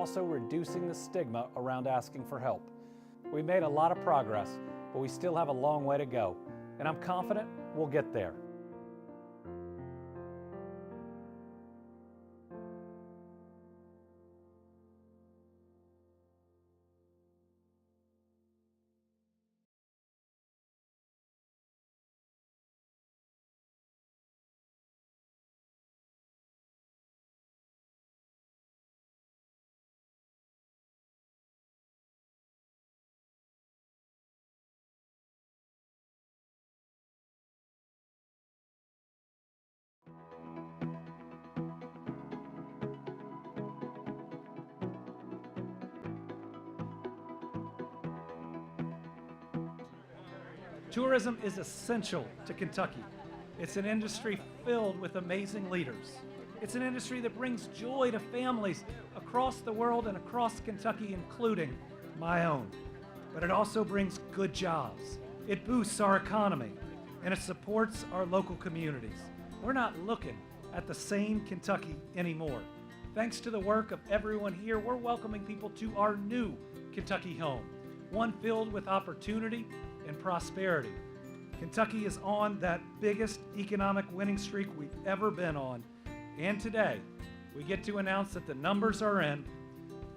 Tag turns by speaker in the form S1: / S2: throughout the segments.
S1: also reducing the stigma around asking for help. We've made a lot of progress, but we still have a long way to go, and I'm confident we'll get there. Tourism is essential to Kentucky. It's an industry filled with amazing leaders. It's an industry that brings joy to families across the world and across Kentucky, including my own. But it also brings good jobs. It boosts our economy, and it supports our local communities. We're not looking at the same Kentucky anymore. Thanks to the work of everyone here, we're welcoming people to our new Kentucky home, one filled with opportunity and prosperity. Kentucky is on that biggest economic winning streak we've ever been on. And today, we get to announce that the numbers are in,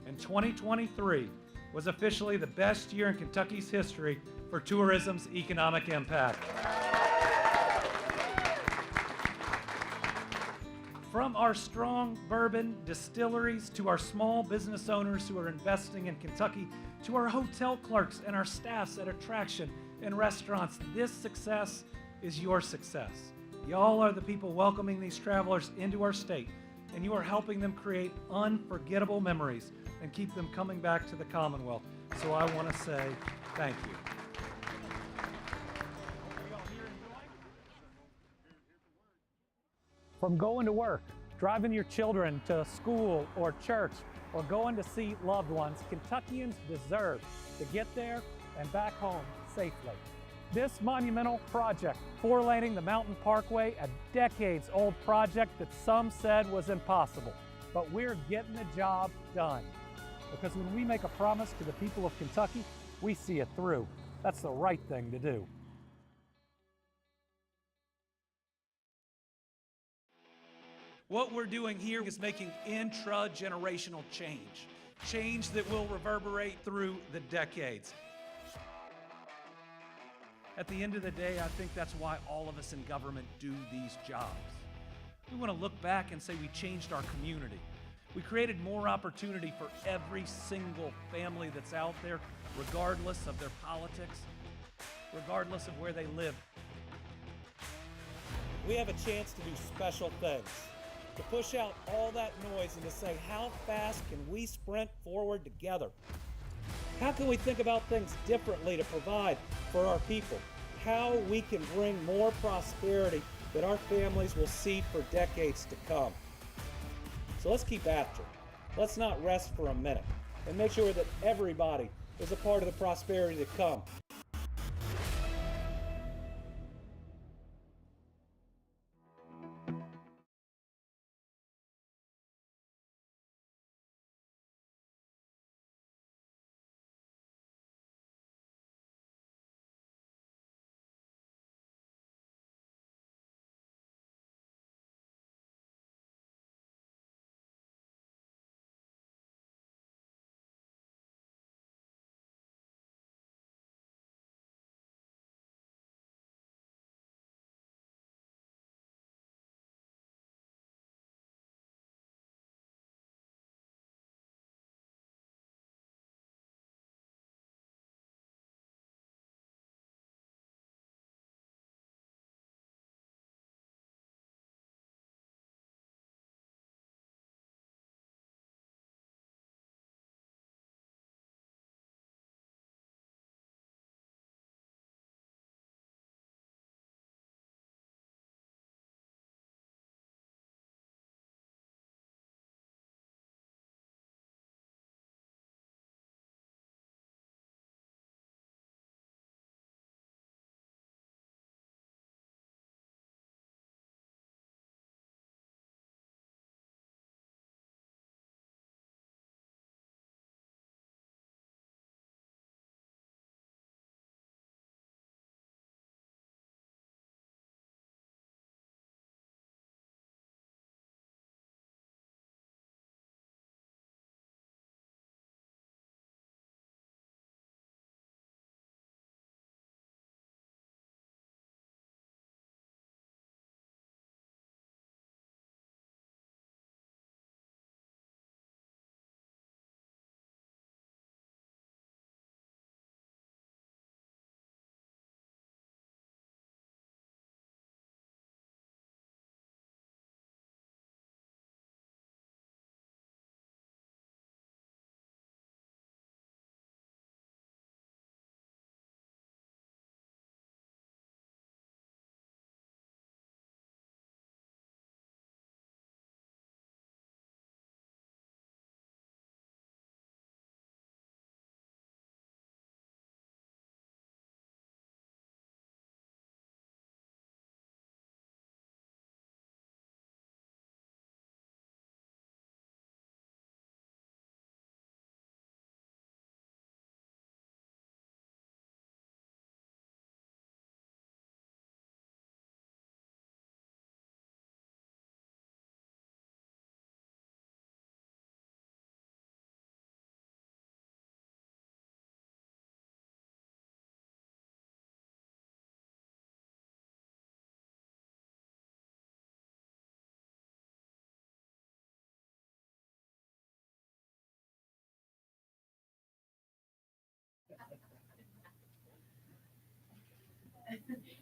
S1: and 2023 was officially the best year in Kentucky's history for tourism's economic impact. From our strong bourbon distilleries to our small business owners who are investing in Kentucky, to our hotel clerks and our staffs at attraction and restaurants, this success is your success. Y'all are the people welcoming these travelers into our state, and you are helping them create unforgettable memories and keep them coming back to the Commonwealth. So I want to say thank you. From going to work, driving your children to school or church, or going to see loved ones, Kentuckians deserve to get there and back home safely. This monumental project, four-laning the Mountain Parkway, a decades-old project that some said was impossible, but we're getting the job done. Because when we make a promise to the people of Kentucky, we see it through. That's the right thing to do. What we're doing here is making intra-generational change. Change that will reverberate through the decades. At the end of the day, I think that's why all of us in government do these jobs. We want to look back and say we changed our community. We created more opportunity for every single family that's out there, regardless of their politics, regardless of where they live. We have a chance to do special things, to push out all that noise and to say, how fast can we sprint forward together? How can we think about things differently to provide for our people? How we can bring more prosperity that our families will see for decades to come. So let's keep after it. Let's not rest for a minute and make sure that everybody is a part of the prosperity to come.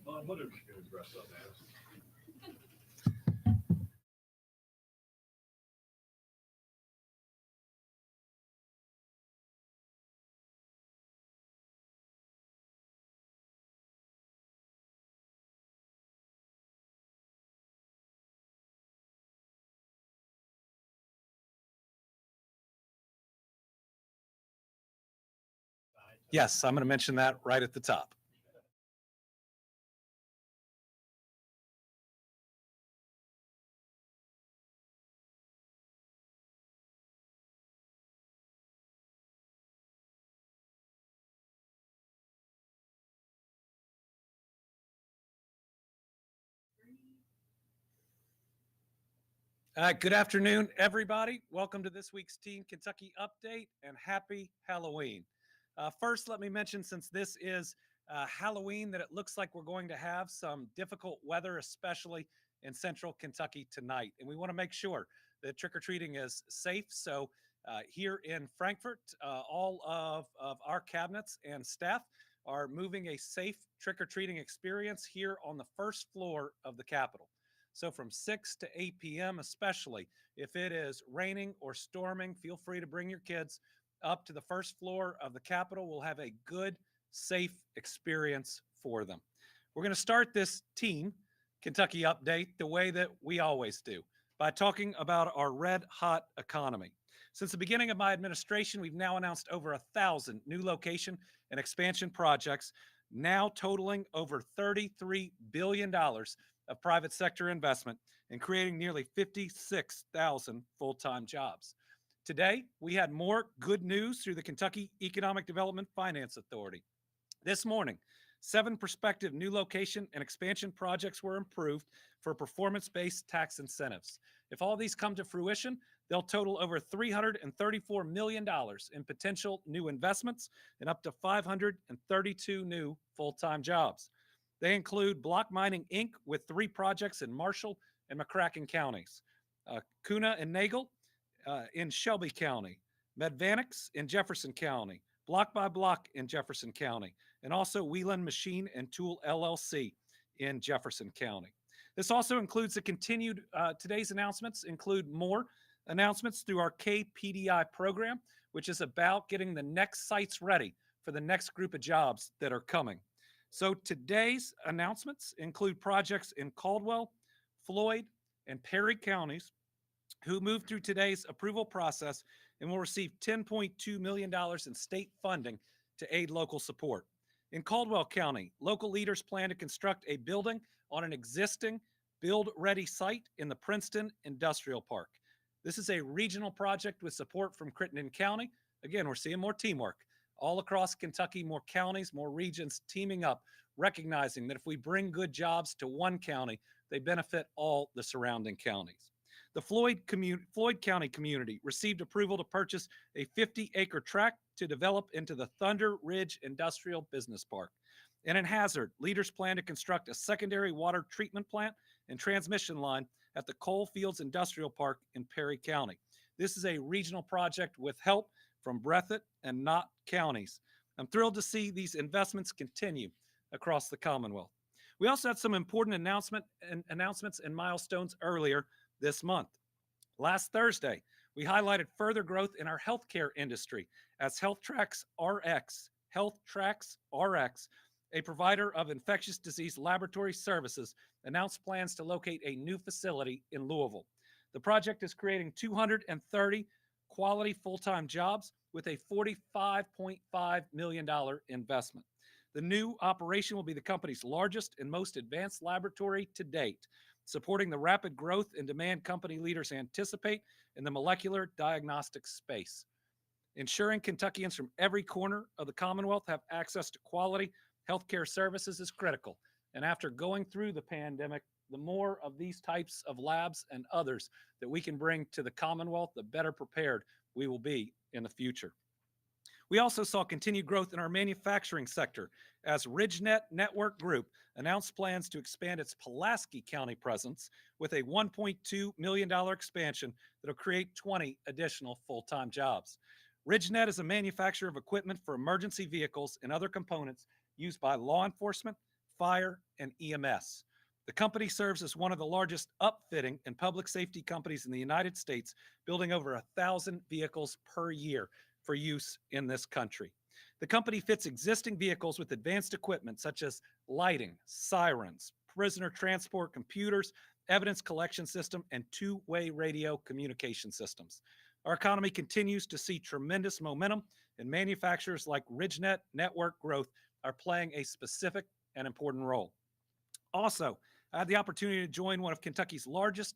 S2: Well, what are we going to dress up as?
S1: Yes, I'm going to mention that right at the top. Good afternoon, everybody. Welcome to this week's Teen Kentucky Update and happy Halloween. First, let me mention, since this is Halloween, that it looks like we're going to have some difficult weather, especially in central Kentucky tonight. And we want to make sure that trick-or-treating is safe. So here in Frankfort, all of our cabinets and staff are moving a safe trick-or-treating experience here on the first floor of the Capitol. So from 6 to 8 p.m., especially if it is raining or storming, feel free to bring your kids up to the first floor of the Capitol. We'll have a good, safe experience for them. We're going to start this Teen Kentucky Update the way that we always do, by talking about our red-hot economy. Since the beginning of my administration, we've now announced over 1,000 new location and expansion projects, now totaling over $33 billion of private sector investment and creating nearly 56,000 full-time jobs. Today, we had more good news through the Kentucky Economic Development Finance Authority. This morning, 7 prospective new location and expansion projects were approved for performance-based tax incentives. If all these come to fruition, they'll total over $334 million in potential new investments and up to 532 new full-time jobs. They include Block Mining Inc. with 3 projects in Marshall and McCracken counties, Kuna and Nagel in Shelby County, Medvanix in Jefferson County, Block by Block in Jefferson County, and also Wheelan Machine and Tool LLC in Jefferson County. This also includes the continued, today's announcements include more announcements through our KPDI program, which is about getting the next sites ready for the next group of jobs that are coming. So today's announcements include projects in Caldwell, Floyd, and Perry counties who moved through today's approval process and will receive $10.2 million in state funding to aid local support. In Caldwell County, local leaders plan to construct a building on an existing build-ready site in the Princeton Industrial Park. This is a regional project with support from Crittenden County. Again, we're seeing more teamwork. All across Kentucky, more counties, more regions teaming up, recognizing that if we bring good jobs to one county, they benefit all the surrounding counties. The Floyd County community received approval to purchase a 50-acre tract to develop into the Thunder Ridge Industrial Business Park. And in Hazard, leaders plan to construct a secondary water treatment plant and transmission line at the Coalfields Industrial Park in Perry County. This is a regional project with help from Breathitt and Knott counties. I'm thrilled to see these investments continue across the Commonwealth. We also had some important announcements and milestones earlier this month. Last Thursday, we highlighted further growth in our healthcare industry as HealthTracks RX, a provider of infectious disease laboratory services, announced plans to locate a new facility in Louisville. The project is creating 230 quality full-time jobs with a $45.5 million investment. The new operation will be the company's largest and most advanced laboratory to date, supporting the rapid growth and demand company leaders anticipate in the molecular diagnostics space. Ensuring Kentuckians from every corner of the Commonwealth have access to quality healthcare services is critical. And after going through the pandemic, the more of these types of labs and others that we can bring to the Commonwealth, the better prepared we will be in the future. We also saw continued growth in our manufacturing sector as RidgeNet Network Group announced plans to expand its Pulaski County presence with a $1.2 million expansion that will create 20 additional full-time jobs. RidgeNet is a manufacturer of equipment for emergency vehicles and other components used by law enforcement, fire, and EMS. The company serves as one of the largest upfitting and public safety companies in the United States, building over 1,000 vehicles per year for use in this country. The company fits existing vehicles with advanced equipment such as lighting, sirens, prisoner transport computers, evidence collection system, and two-way radio communication systems. Our economy continues to see tremendous momentum, and manufacturers like RidgeNet Network Growth are playing a specific and important role. Also, I had the opportunity to join one of Kentucky's largest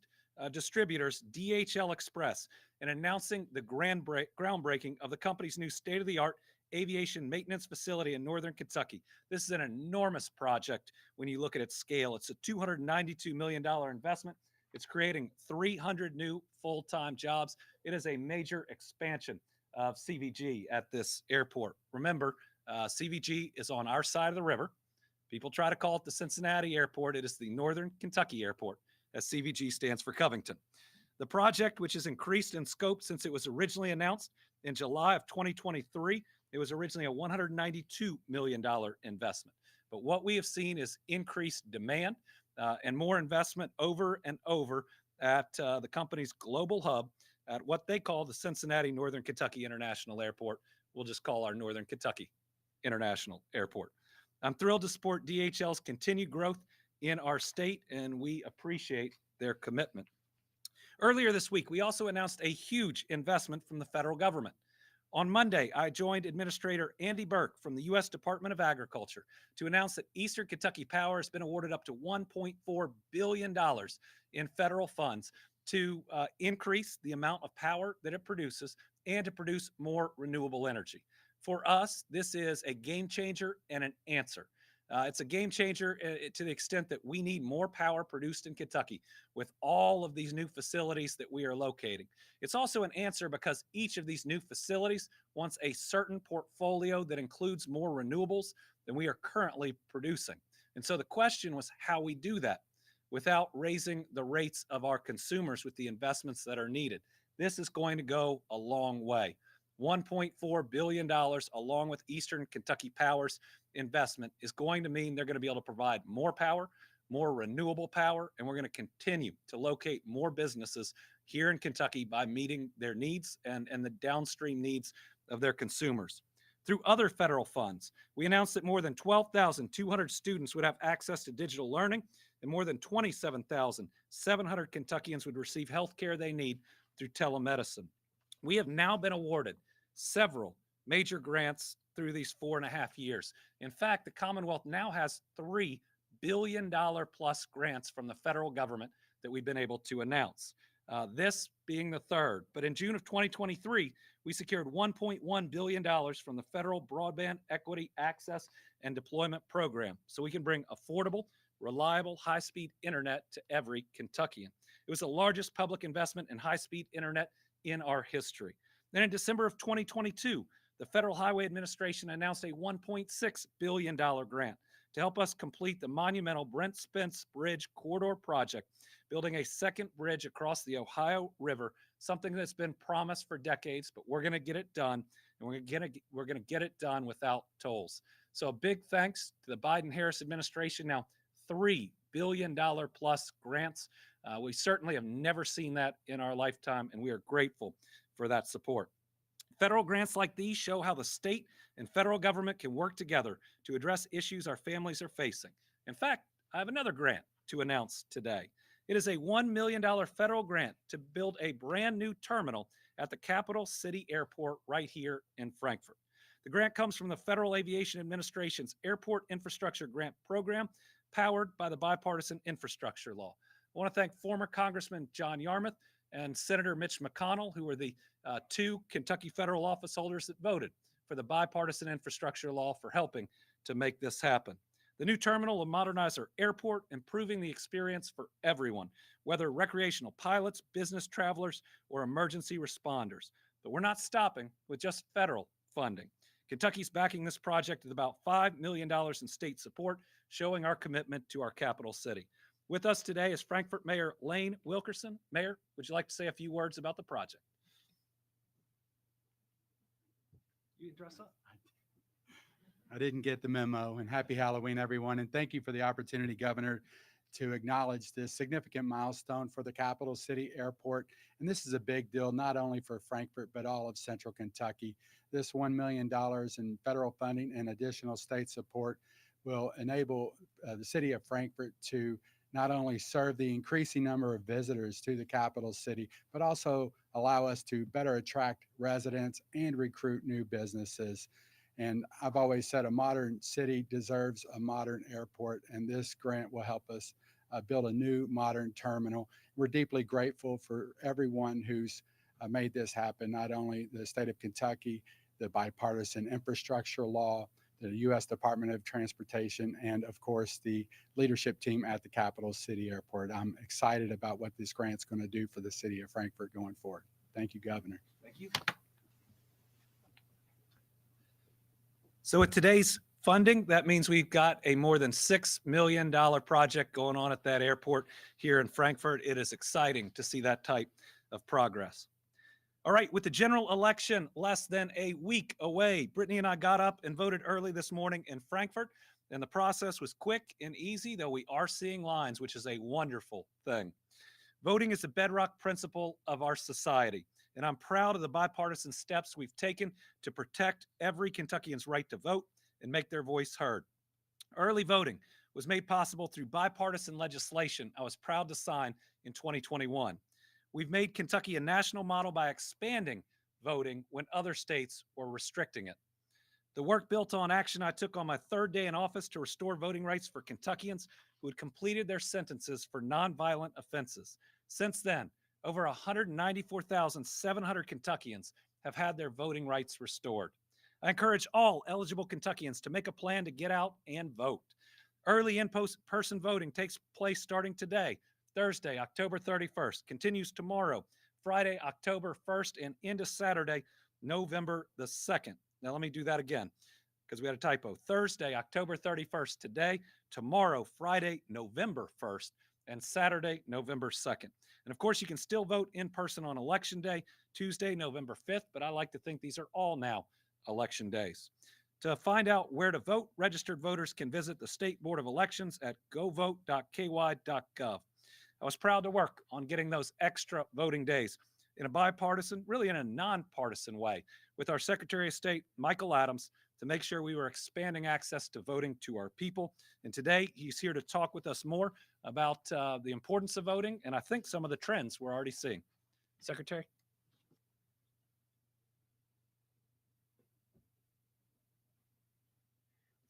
S1: distributors, DHL Express, in announcing the groundbreaking of the company's new state-of-the-art aviation maintenance facility in northern Kentucky. This is an enormous project when you look at its scale. It's a $292 million investment. It's creating 300 new full-time jobs. It is a major expansion of CVG at this airport. Remember, CVG is on our side of the river. People try to call it the Cincinnati Airport. It is the Northern Kentucky Airport, as CVG stands for Covington. The project, which has increased in scope since it was originally announced in July of 2023, it was originally a $192 million investment. But what we have seen is increased demand and more investment over and over at the company's global hub at what they call the Cincinnati Northern Kentucky International Airport. We'll just call our Northern Kentucky International Airport. I'm thrilled to support DHL's continued growth in our state, and we appreciate their commitment. Earlier this week, we also announced a huge investment from the federal government. On Monday, I joined Administrator Andy Burke from the U.S. Department of Agriculture to announce that Eastern Kentucky Power has been awarded up to $1.4 billion in federal funds to increase the amount of power that it produces and to produce more renewable energy. For us, this is a game changer and an answer. It's a game changer to the extent that we need more power produced in Kentucky with all of these new facilities that we are locating. It's also an answer because each of these new facilities wants a certain portfolio that includes more renewables than we are currently producing. And so the question was how we do that without raising the rates of our consumers with the investments that are needed. This is going to go a long way. $1.4 billion along with Eastern Kentucky Power's investment is going to mean they're going to be able to provide more power, more renewable power, and we're going to continue to locate more businesses here in Kentucky by meeting their needs and the downstream needs of their consumers. Through other federal funds, we announced that more than 12,200 students would have access to digital learning, and more than 27,700 Kentuckians would receive health care they need through telemedicine. We have now been awarded several major grants through these 4.5 years. In fact, the Commonwealth now has $3 billion plus grants from the federal government that we've been able to announce, this being the third. But in June of 2023, we secured $1.1 billion from the Federal Broadband Equity Access and Deployment Program so we can bring affordable, reliable, high-speed internet to every Kentuckian. It was the largest public investment in high-speed internet in our history. Then in December of 2022, the Federal Highway Administration announced a $1.6 billion grant to help us complete the monumental Brent Spence Bridge Corridor project, building a second bridge across the Ohio River, something that's been promised for decades, but we're going to get it done, and we're going to get it done without tolls. So a big thanks to the Biden-Harris administration. Now, $3 billion plus grants. We certainly have never seen that in our lifetime, and we are grateful for that support. Federal grants like these show how the state and federal government can work together to address issues our families are facing. In fact, I have another grant to announce today. It is a $1 million federal grant to build a brand new terminal at the Capital City Airport right here in Frankfort. The grant comes from the Federal Aviation Administration's Airport Infrastructure Grant Program, powered by the Bipartisan Infrastructure Law. I want to thank former Congressman John Yarmuth and Senator Mitch McConnell, who were the two Kentucky federal office holders that voted for the Bipartisan Infrastructure Law, for helping to make this happen. The new terminal will modernize our airport, improving the experience for everyone, whether recreational pilots, business travelers, or emergency responders. But we're not stopping with just federal funding. Kentucky's backing this project with about $5 million in state support, showing our commitment to our capital city. With us today is Frankfort Mayor Lane Wilkerson. Mayor, would you like to say a few words about the project? You dress up.
S3: I didn't get the memo. And happy Halloween, everyone. And thank you for the opportunity, Governor, to acknowledge this significant milestone for the capital city airport. And this is a big deal, not only for Frankfort, but all of central Kentucky. This $1 million in federal funding and additional state support will enable the city of Frankfort to not only serve the increasing number of visitors to the capital city, but also allow us to better attract residents and recruit new businesses. And I've always said a modern city deserves a modern airport, and this grant will help us build a new modern terminal. We're deeply grateful for everyone who's made this happen, not only the state of Kentucky, the bipartisan infrastructure law, the U.S. Department of Transportation, and of course, the leadership team at the Capital City Airport. I'm excited about what this grant's going to do for the city of Frankfort going forward. Thank you, Governor.
S1: Thank you. So with today's funding, that means we've got a more than $6 million project going on at that airport here in Frankfort. It is exciting to see that type of progress. All right, with the general election less than a week away, Brittany and I got up and voted early this morning in Frankfort, and the process was quick and easy, though we are seeing lines, which is a wonderful thing. Voting is a bedrock principle of our society, and I'm proud of the bipartisan steps we've taken to protect every Kentuckian's right to vote and make their voice heard. Early voting was made possible through bipartisan legislation I was proud to sign in 2021. We've made Kentucky a national model by expanding voting when other states were restricting it. The work built on action I took on my third day in office to restore voting rights for Kentuckians who had completed their sentences for nonviolent offenses. Since then, over 194,700 Kentuckians have had their voting rights restored. I encourage all eligible Kentuckians to make a plan to get out and vote. Early in-person voting takes place starting today, Thursday, October 31st, continues tomorrow, Friday, October 1st, and into Saturday, November the 2nd. Now, let me do that again because we had a typo. Thursday, October 31st, today, tomorrow, Friday, November 1st, and Saturday, November 2nd. And of course, you can still vote in person on Election Day, Tuesday, November 5th, but I like to think these are all now election days. To find out where to vote, registered voters can visit the State Board of Elections at govote.ky.gov. I was proud to work on getting those extra voting days in a bipartisan, really in a nonpartisan way, with our Secretary of State, Michael Adams, to make sure we were expanding access to voting to our people. And today, he's here to talk with us more about the importance of voting and I think some of the trends we're already seeing. Secretary?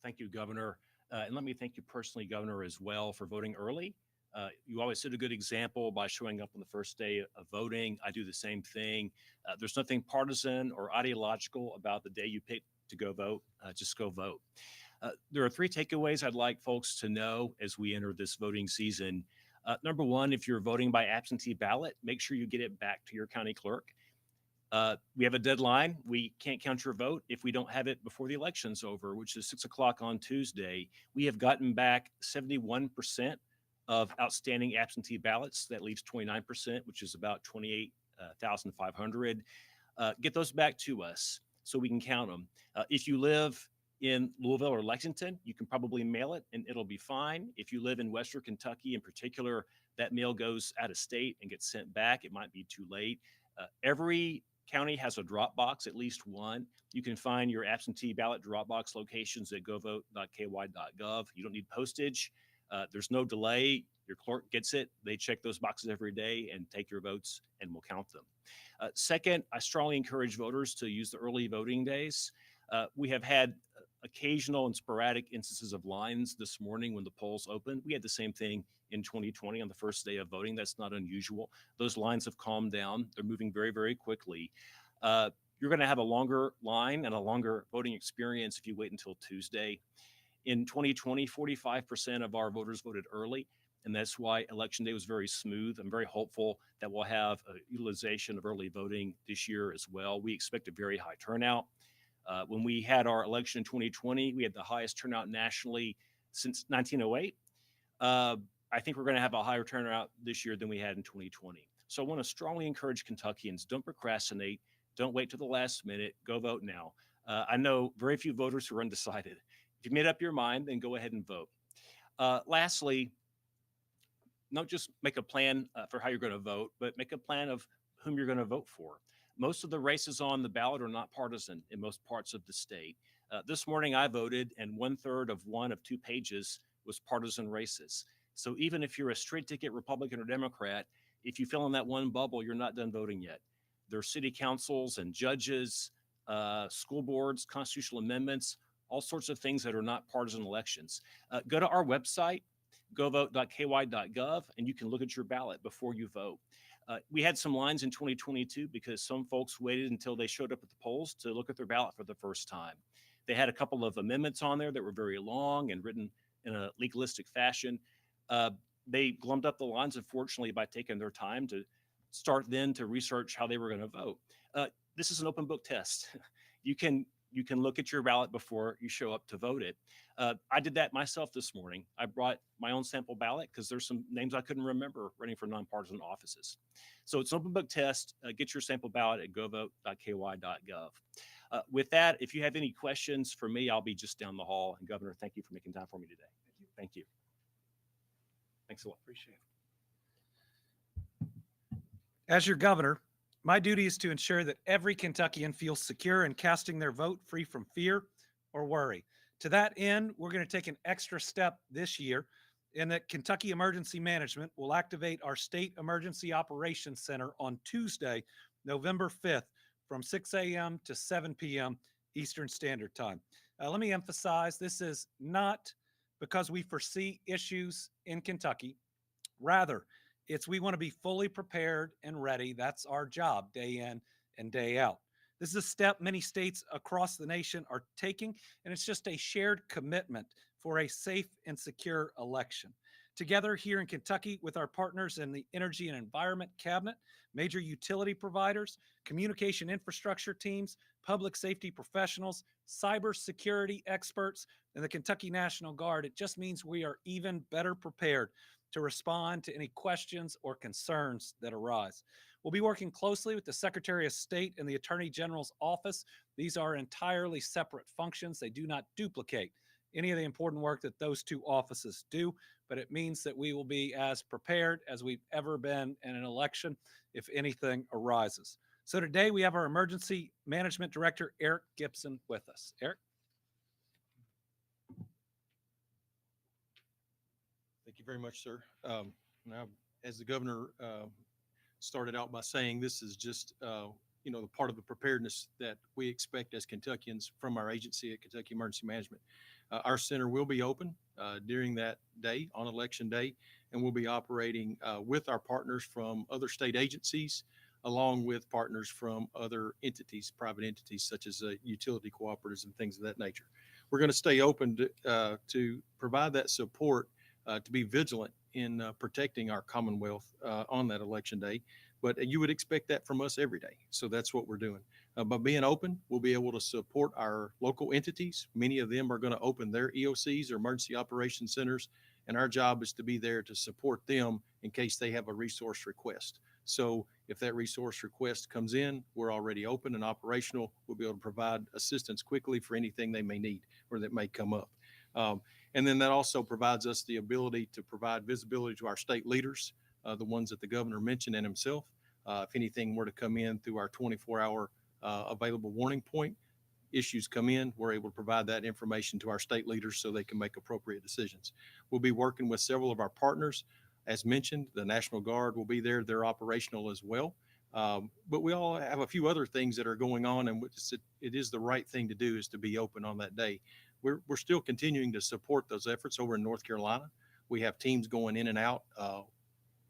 S4: Thank you, Governor. And let me thank you personally, Governor, as well for voting early. You always set a good example by showing up on the first day of voting. I do the same thing. There's nothing partisan or ideological about the day you pick to go vote. Just go vote. There are three takeaways I'd like folks to know as we enter this voting season. Number one, if you're voting by absentee ballot, make sure you get it back to your county clerk. We have a deadline. We can't count your vote if we don't have it before the election's over, which is 6 o'clock on Tuesday. We have gotten back 71% of outstanding absentee ballots. That leaves 29%, which is about 28,500. Get those back to us so we can count them. If you live in Louisville or Lexington, you can probably mail it and it'll be fine. If you live in Western Kentucky in particular, that mail goes out of state and gets sent back. It might be too late. Every county has a drop box, at least one. You can find your absentee ballot drop box locations at govote.ky.gov. You don't need postage. There's no delay. Your clerk gets it. They check those boxes every day and take your votes, and we'll count them. Second, I strongly encourage voters to use the early voting days. We have had occasional and sporadic instances of lines this morning when the polls opened. We had the same thing in 2020 on the first day of voting. That's not unusual. Those lines have calmed down. They're moving very, very quickly. You're going to have a longer line and a longer voting experience if you wait until Tuesday. In 2020, 45% of our voters voted early, and that's why Election Day was very smooth. I'm very hopeful that we'll have a utilization of early voting this year as well. We expect a very high turnout. When we had our election in 2020, we had the highest turnout nationally since 1908. I think we're going to have a higher turnout this year than we had in 2020. So I want to strongly encourage Kentuckians, don't procrastinate. Don't wait till the last minute. Go vote now. I know very few voters who are undecided. If you made up your mind, then go ahead and vote. Lastly, don't just make a plan for how you're going to vote, but make a plan of whom you're going to vote for. Most of the races on the ballot are not partisan in most parts of the state. This morning I voted, and 1/3 of one of 2 pages was partisan races. So even if you're a straight ticket Republican or Democrat, if you fill in that one bubble, you're not done voting yet. There are city councils and judges, school boards, constitutional amendments, all sorts of things that are not partisan elections. Go to our website, govote.ky.gov, and you can look at your ballot before you vote. We had some lines in 2022 because some folks waited until they showed up at the polls to look at their ballot for the first time. They had a couple of amendments on there that were very long and written in a legalistic fashion. They glummed up the lines, unfortunately, by taking their time to start then to research how they were going to vote. This is an open book test. You can look at your ballot before you show up to vote it. I did that myself this morning. I brought my own sample ballot because there's some names I couldn't remember running for nonpartisan offices. So it's an open book test. Get your sample ballot at govote.ky.gov. With that, if you have any questions for me, I'll be just down the hall. And Governor, thank you for making time for me today. Thank you. Thanks a lot.
S1: Appreciate it. As your governor, my duty is to ensure that every Kentuckian feels secure in casting their vote free from fear or worry. To that end, we're going to take an extra step this year in that Kentucky Emergency Management will activate our State Emergency Operations Center on Tuesday, November 5th from 6 a.m. to 7 p.m. Eastern Standard Time. Let me emphasize, this is not because we foresee issues in Kentucky. Rather, we want to be fully prepared and ready. That's our job day in and day out. This is a step many states across the nation are taking, and it's just a shared commitment for a safe and secure election. Together here in Kentucky with our partners in the Energy and Environment Cabinet, major utility providers, communication infrastructure teams, public safety professionals, cybersecurity experts, and the Kentucky National Guard, it just means we are even better prepared to respond to any questions or concerns that arise. We'll be working closely with the Secretary of State and the Attorney General's office. These are entirely separate functions. They do not duplicate any of the important work that those two offices do, but it means that we will be as prepared as we've ever been in an election if anything arises. So today we have our Emergency Management Director, Eric Gibson, with us. Eric?
S5: Thank you very much, sir. Now, as the governor started out by saying, this is just the part of the preparedness that we expect as Kentuckians from our agency at Kentucky Emergency Management. Our center will be open during that day on election day, and we'll be operating with our partners from other state agencies, along with partners from other entities, private entities such as utility cooperatives and things of that nature. We're going to stay open to provide that support, to be vigilant in protecting our Commonwealth on that election day. But you would expect that from us every day. So that's what we're doing. By being open, we'll be able to support our local entities. Many of them are going to open their EOCs or emergency operations centers, and our job is to be there to support them in case they have a resource request. So if that resource request comes in, we're already open and operational. We'll be able to provide assistance quickly for anything they may need or that may come up. And then that also provides us the ability to provide visibility to our state leaders, the ones that the governor mentioned and himself. If anything were to come in through our 24-hour available warning point, issues come in, we're able to provide that information to our state leaders so they can make appropriate decisions. We'll be working with several of our partners. As mentioned, the National Guard will be there. They're operational as well. But we all have a few other things that are going on, and it is the right thing to do is to be open on that day. We're still continuing to support those efforts over in North Carolina. We have teams going in and out,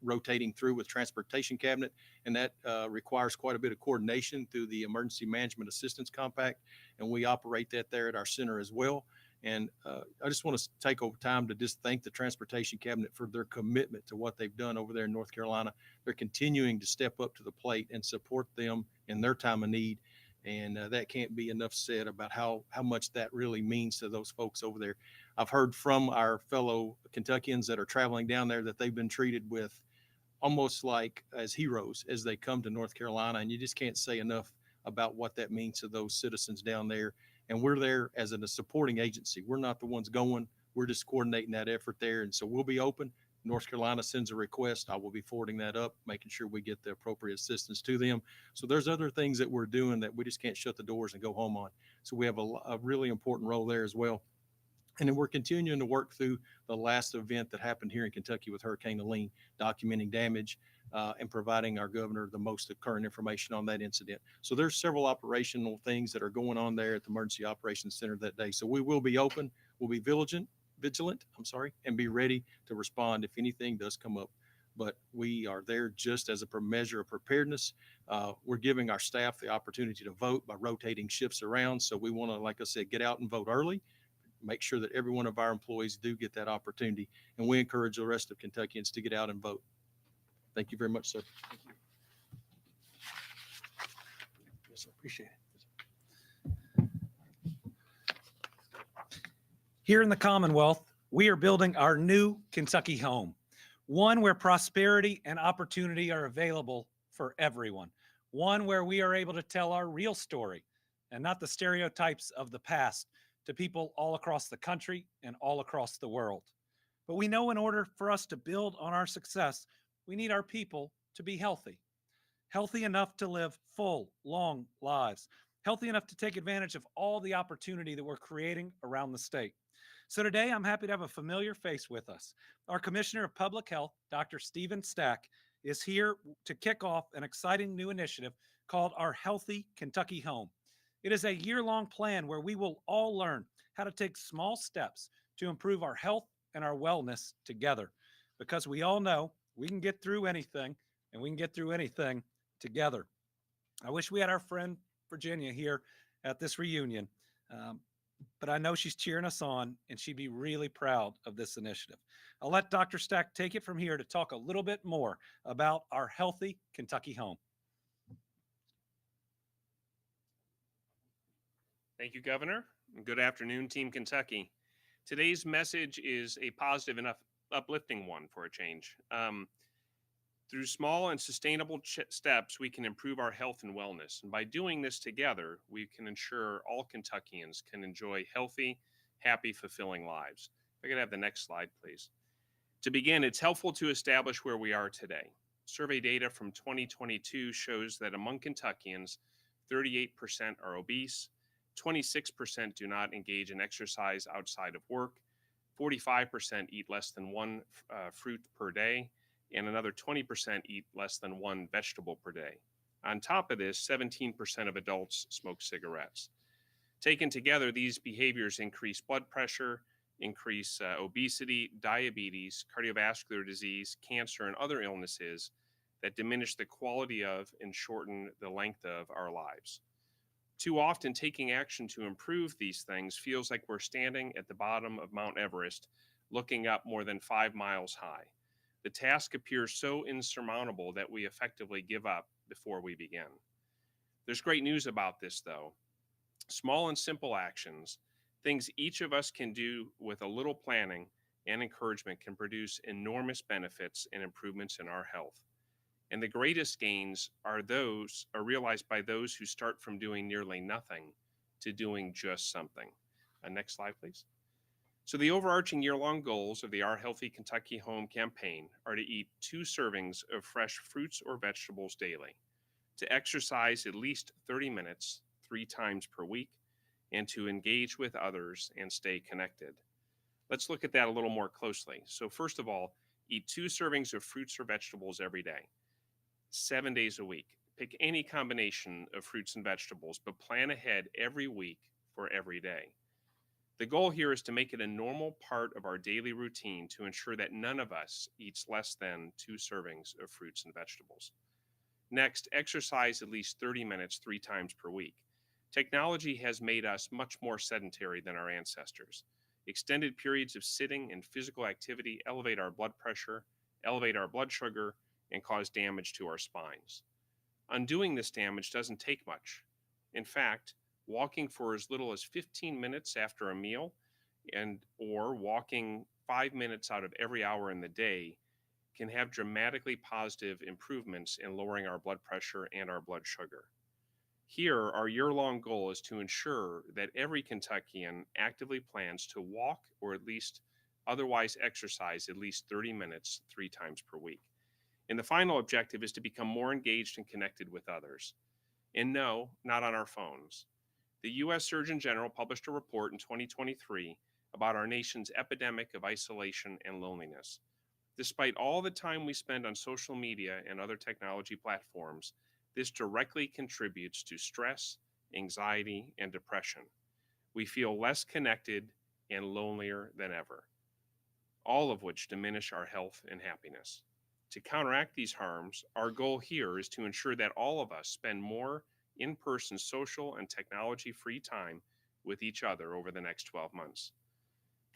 S5: rotating through with Transportation Cabinet, and that requires quite a bit of coordination through the Emergency Management Assistance Compact, and we operate that there at our center as well. And I just want to take over time to just thank the Transportation Cabinet for their commitment to what they've done over there in North Carolina. They're continuing to step up to the plate and support them in their time of need. And that can't be enough said about how much that really means to those folks over there. I've heard from our fellow Kentuckians that are traveling down there that they've been treated with almost like as heroes as they come to North Carolina. And you just can't say enough about what that means to those citizens down there. And we're there as a supporting agency. We're not the ones going. We're just coordinating that effort there. And so we'll be open. North Carolina sends a request. I will be forwarding that up, making sure we get the appropriate assistance to them. So there's other things that we're doing that we just can't shut the doors and go home on. So we have a really important role there as well. And then we're continuing to work through the last event that happened here in Kentucky with Hurricane Helene, documenting damage and providing our governor the most current information on that incident. So there's several operational things that are going on there at the Emergency Operations Center that day. So we will be open, we'll be vigilant, and be ready to respond if anything does come up. But we are there just as a measure of preparedness. We're giving our staff the opportunity to vote by rotating shifts around. So we want to, like I said, get out and vote early, make sure that every one of our employees do get that opportunity. And we encourage the rest of Kentuckians to get out and vote. Thank you very much, sir. Thank you. Yes, I appreciate it.
S1: Here in the Commonwealth, we are building our new Kentucky home, one where prosperity and opportunity are available for everyone, one where we are able to tell our real story and not the stereotypes of the past to people all across the country and all across the world. But we know in order for us to build on our success, we need our people to be healthy, healthy enough to live full, long lives, healthy enough to take advantage of all the opportunity that we're creating around the state. So today, I'm happy to have a familiar face with us. Our Commissioner of Public Health, Dr. Stephen Stack, is here to kick off an exciting new initiative called Our Healthy Kentucky Home. It is a year-long plan where we will all learn how to take small steps to improve our health and our wellness together, because we all know we can get through anything, and we can get through anything together. I wish we had our friend Virginia here at this reunion, but I know she's cheering us on, and she'd be really proud of this initiative. I'll let Dr. Stack take it from here to talk a little bit more about our Healthy Kentucky Home.
S6: Thank you, Governor. And good afternoon, Team Kentucky. Today's message is a positive and uplifting one for a change. Through small and sustainable steps, we can improve our health and wellness. And by doing this together, we can ensure all Kentuckians can enjoy healthy, happy, fulfilling lives. If I could have the next slide, please. To begin, it's helpful to establish where we are today. Survey data from 2022 shows that among Kentuckians, 38% are obese, 26% do not engage in exercise outside of work, 45% eat less than one fruit per day, and another 20% eat less than one vegetable per day. On top of this, 17% of adults smoke cigarettes. Taken together, these behaviors increase blood pressure, increase obesity, diabetes, cardiovascular disease, cancer, and other illnesses that diminish the quality of and shorten the length of our lives. Too often, taking action to improve these things feels like we're standing at the bottom of Mount Everest, looking up more than 5 miles high. The task appears so insurmountable that we effectively give up before we begin. There's great news about this, though. Small and simple actions, things each of us can do with a little planning and encouragement, can produce enormous benefits and improvements in our health. And the greatest gains are realized by those who start from doing nearly nothing to doing just something. Next slide, please. So the overarching year-long goals of the Our Healthy Kentucky Home campaign are to eat 2 servings of fresh fruits or vegetables daily, to exercise at least 30 minutes 3 times per week, and to engage with others and stay connected. Let's look at that a little more closely. So first of all, eat 2 servings of fruits or vegetables every day, 7 days a week. Pick any combination of fruits and vegetables, but plan ahead every week for every day. The goal here is to make it a normal part of our daily routine to ensure that none of us eats less than 2 servings of fruits and vegetables. Next, exercise at least 30 minutes 3 times per week. Technology has made us much more sedentary than our ancestors. Extended periods of sitting and physical activity elevate our blood pressure, elevate our blood sugar, and cause damage to our spines. Undoing this damage doesn't take much. In fact, walking for as little as 15 minutes after a meal or walking 5 minutes out of every hour in the day can have dramatically positive improvements in lowering our blood pressure and our blood sugar. Here, our year-long goal is to ensure that every Kentuckian actively plans to walk or at least otherwise exercise at least 30 minutes 3 times per week. And the final objective is to become more engaged and connected with others. And no, not on our phones. The U.S. Surgeon General published a report in 2023 about our nation's epidemic of isolation and loneliness. Despite all the time we spend on social media and other technology platforms, this directly contributes to stress, anxiety, and depression. We feel less connected and lonelier than ever, all of which diminish our health and happiness. To counteract these harms, our goal here is to ensure that all of us spend more in-person social and technology-free time with each other over the next 12 months.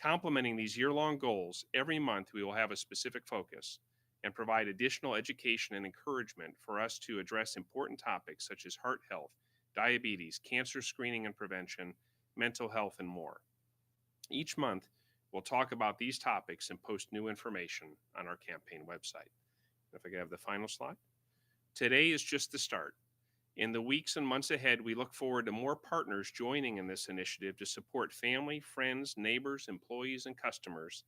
S6: Complementing these year-long goals, every month we will have a specific focus and provide additional education and encouragement for us to address important topics such as heart health, diabetes, cancer screening and prevention, mental health, and more. Each month, we'll talk about these topics and post new information on our campaign website. If I could have the final slide. Today is just the start. In the weeks and months ahead, we look forward to more partners joining in this initiative to support family, friends, neighbors, employees, and customers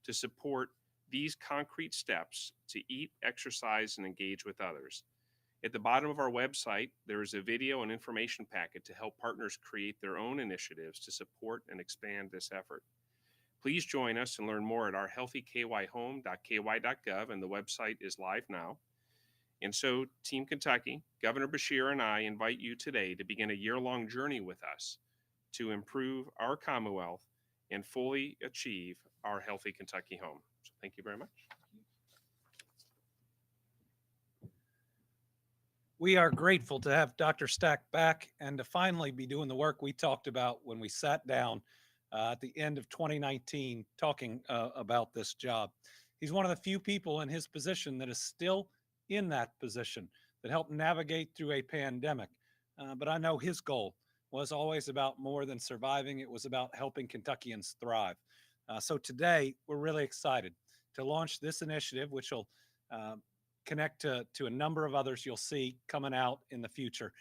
S6: to support these concrete steps to eat, exercise, and engage with others. At the bottom of our website, there is a video and information packet to help partners create their own initiatives to support and expand this effort. Please join us and learn more at our healthykyhome.ky.gov, and the website is live now. And so, Team Kentucky, Governor Beshear and I invite you today to begin a year-long journey with us to improve our Commonwealth and fully achieve our Healthy Kentucky Home. So thank you very much.
S1: We are grateful to have Dr. Stack back and to finally be doing the work we talked about when we sat down at the end of 2019 talking about this job. He's one of the few people in his position that is still in that position that helped navigate through a pandemic. But I know his goal was always about more than surviving. It was about helping Kentuckians thrive. So today, we're really excited to launch this initiative, which will connect to a number of others you'll see coming out in the future,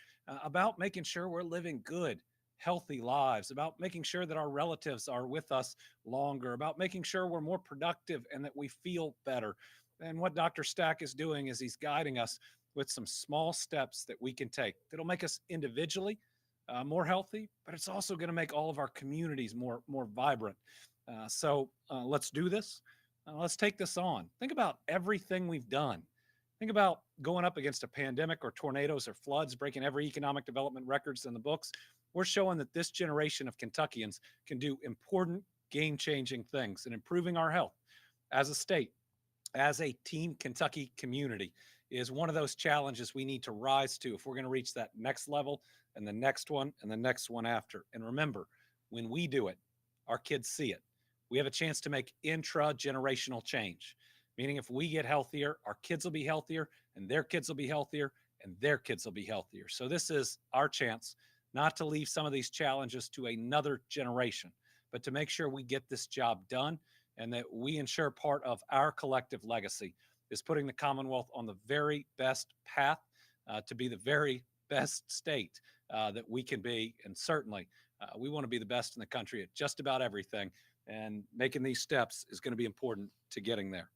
S1: about making sure we're living good, healthy lives, about making sure that our relatives are with us longer, about making sure we're more productive and that we feel better. And what Dr. Stack is doing is he's guiding us with some small steps that we can take that'll make us individually more healthy, but it's also going to make all of our communities more vibrant. So let's do this. Let's take this on. Think about everything we've done. Think about going up against a pandemic or tornadoes or floods, breaking every economic development records in the books. We're showing that this generation of Kentuckians can do important, game-changing things in improving our health as a state, as a Team Kentucky community is one of those challenges we need to rise to if we're going to reach that next level and the next one and the next one after. And remember, when we do it, our kids see it. We have a chance to make intra-generational change, meaning if we get healthier, our kids will be healthier and their kids will be healthier and their kids will be healthier. So this is our chance not to leave some of these challenges to another generation, but to make sure we get this job done and that we ensure part of our collective legacy is putting the Commonwealth on the very best path to be the very best state that we can be. And certainly we want to be the best in the country at just about everything. And making these steps is going to be important to getting there.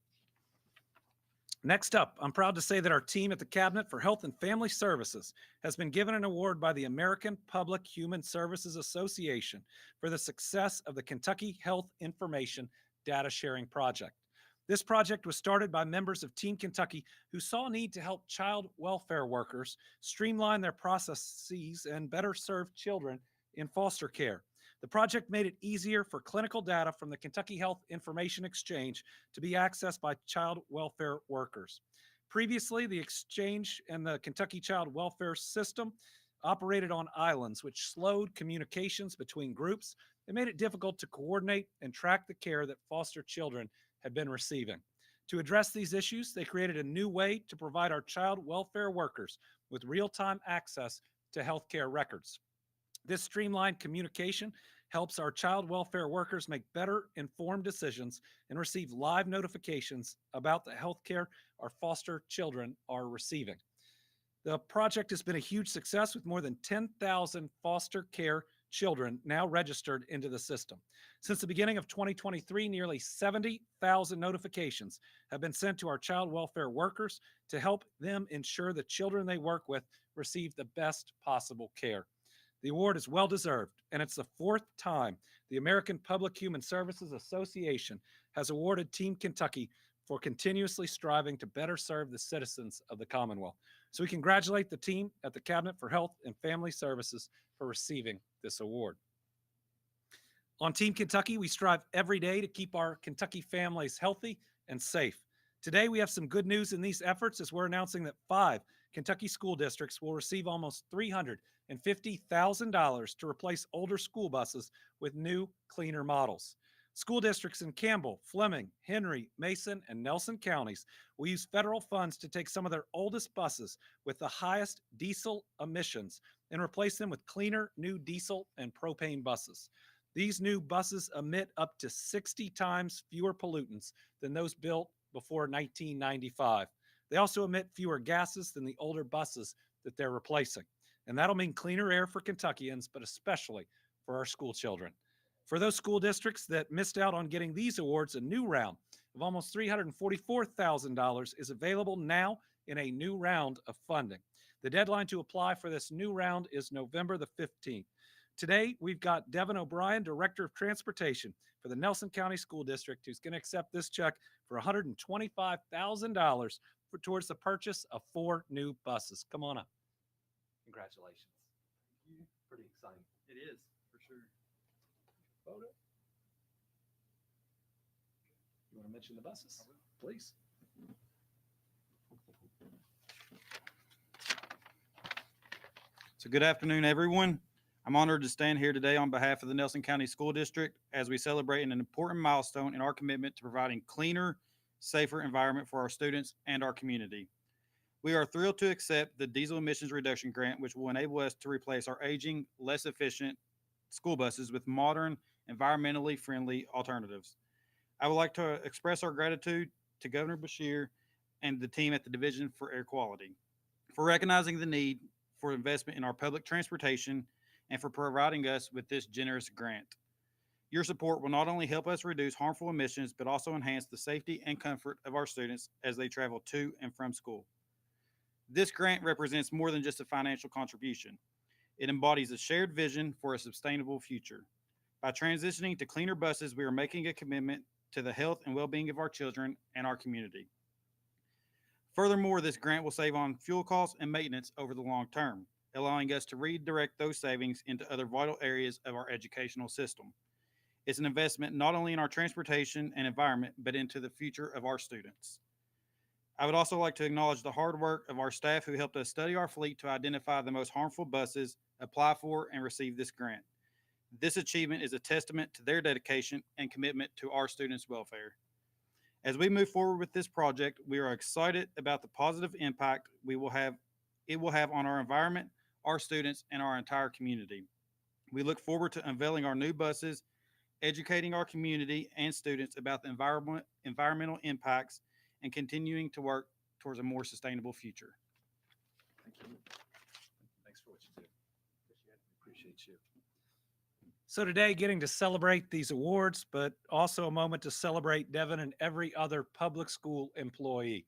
S1: Next up, I'm proud to say that our team at the Cabinet for Health and Family Services has been given an award by the American Public Human Services Association for the success of the Kentucky Health Information Data Sharing Project. This project was started by members of Team Kentucky who saw a need to help child welfare workers streamline their processes and better serve children in foster care. The project made it easier for clinical data from the Kentucky Health Information Exchange to be accessed by child welfare workers. Previously, the exchange and the Kentucky Child Welfare System operated on islands, which slowed communications between groups and made it difficult to coordinate and track the care that foster children had been receiving. To address these issues, they created a new way to provide our child welfare workers with real-time access to healthcare records. This streamlined communication helps our child welfare workers make better informed decisions and receive live notifications about the health care our foster children are receiving. The project has been a huge success with more than 10,000 foster care children now registered into the system. Since the beginning of 2023, nearly 70,000 notifications have been sent to our child welfare workers to help them ensure the children they work with receive the best possible care. The award is well deserved, and it's the fourth time the American Public Human Services Association has awarded Team Kentucky for continuously striving to better serve the citizens of the Commonwealth. So we congratulate the team at the Cabinet for Health and Family Services for receiving this award. On Team Kentucky, we strive every day to keep our Kentucky families healthy and safe. Today, we have some good news in these efforts as we're announcing that 5 Kentucky school districts will receive almost $350,000 to replace older school buses with new, cleaner models. School districts in Campbell, Fleming, Henry, Mason, and Nelson counties will use federal funds to take some of their oldest buses with the highest diesel emissions and replace them with cleaner new diesel and propane buses. These new buses emit up to 60 times fewer pollutants than those built before 1995. They also emit fewer gases than the older buses that they're replacing. And that'll mean cleaner air for Kentuckians, but especially for our school children. For those school districts that missed out on getting these awards, a new round of almost $344,000 is available now in a new round of funding. The deadline to apply for this new round is November the 15th. Today, we've got Devin O'Brien, Director of Transportation for the Nelson County School District, who's going to accept this check for $125,000 towards the purchase of 4 new buses. Come on up. Congratulations. Pretty exciting.
S3: It is, for sure.
S1: Photo. You want to mention the buses? Please.
S7: So good afternoon, everyone. I'm honored to stand here today on behalf of the Nelson County School District as we celebrate an important milestone in our commitment to providing cleaner, safer environment for our students and our community. We are thrilled to accept the Diesel Emissions Reduction Grant, which will enable us to replace our aging, less efficient school buses with modern, environmentally friendly alternatives. I would like to express our gratitude to Governor Beshear and the team at the Division for Air Quality for recognizing the need for investment in our public transportation and for providing us with this generous grant. Your support will not only help us reduce harmful emissions, but also enhance the safety and comfort of our students as they travel to and from school. This grant represents more than just a financial contribution. It embodies a shared vision for a sustainable future. By transitioning to cleaner buses, we are making a commitment to the health and well-being of our children and our community. Furthermore, this grant will save on fuel costs and maintenance over the long term, allowing us to redirect those savings into other vital areas of our educational system. It's an investment not only in our transportation and environment, but into the future of our students. I would also like to acknowledge the hard work of our staff who helped us study our fleet to identify the most harmful buses, apply for, and receive this grant. This achievement is a testament to their dedication and commitment to our students' welfare. As we move forward with this project, we are excited about the positive impact it will have on our environment, our students, and our entire community. We look forward to unveiling our new buses, educating our community and students about the environmental impacts, and continuing to work towards a more sustainable future.
S1: Thank you. Thanks for what you do. Appreciate you. So today, getting to celebrate these awards, but also a moment to celebrate Devin and every other public school employee.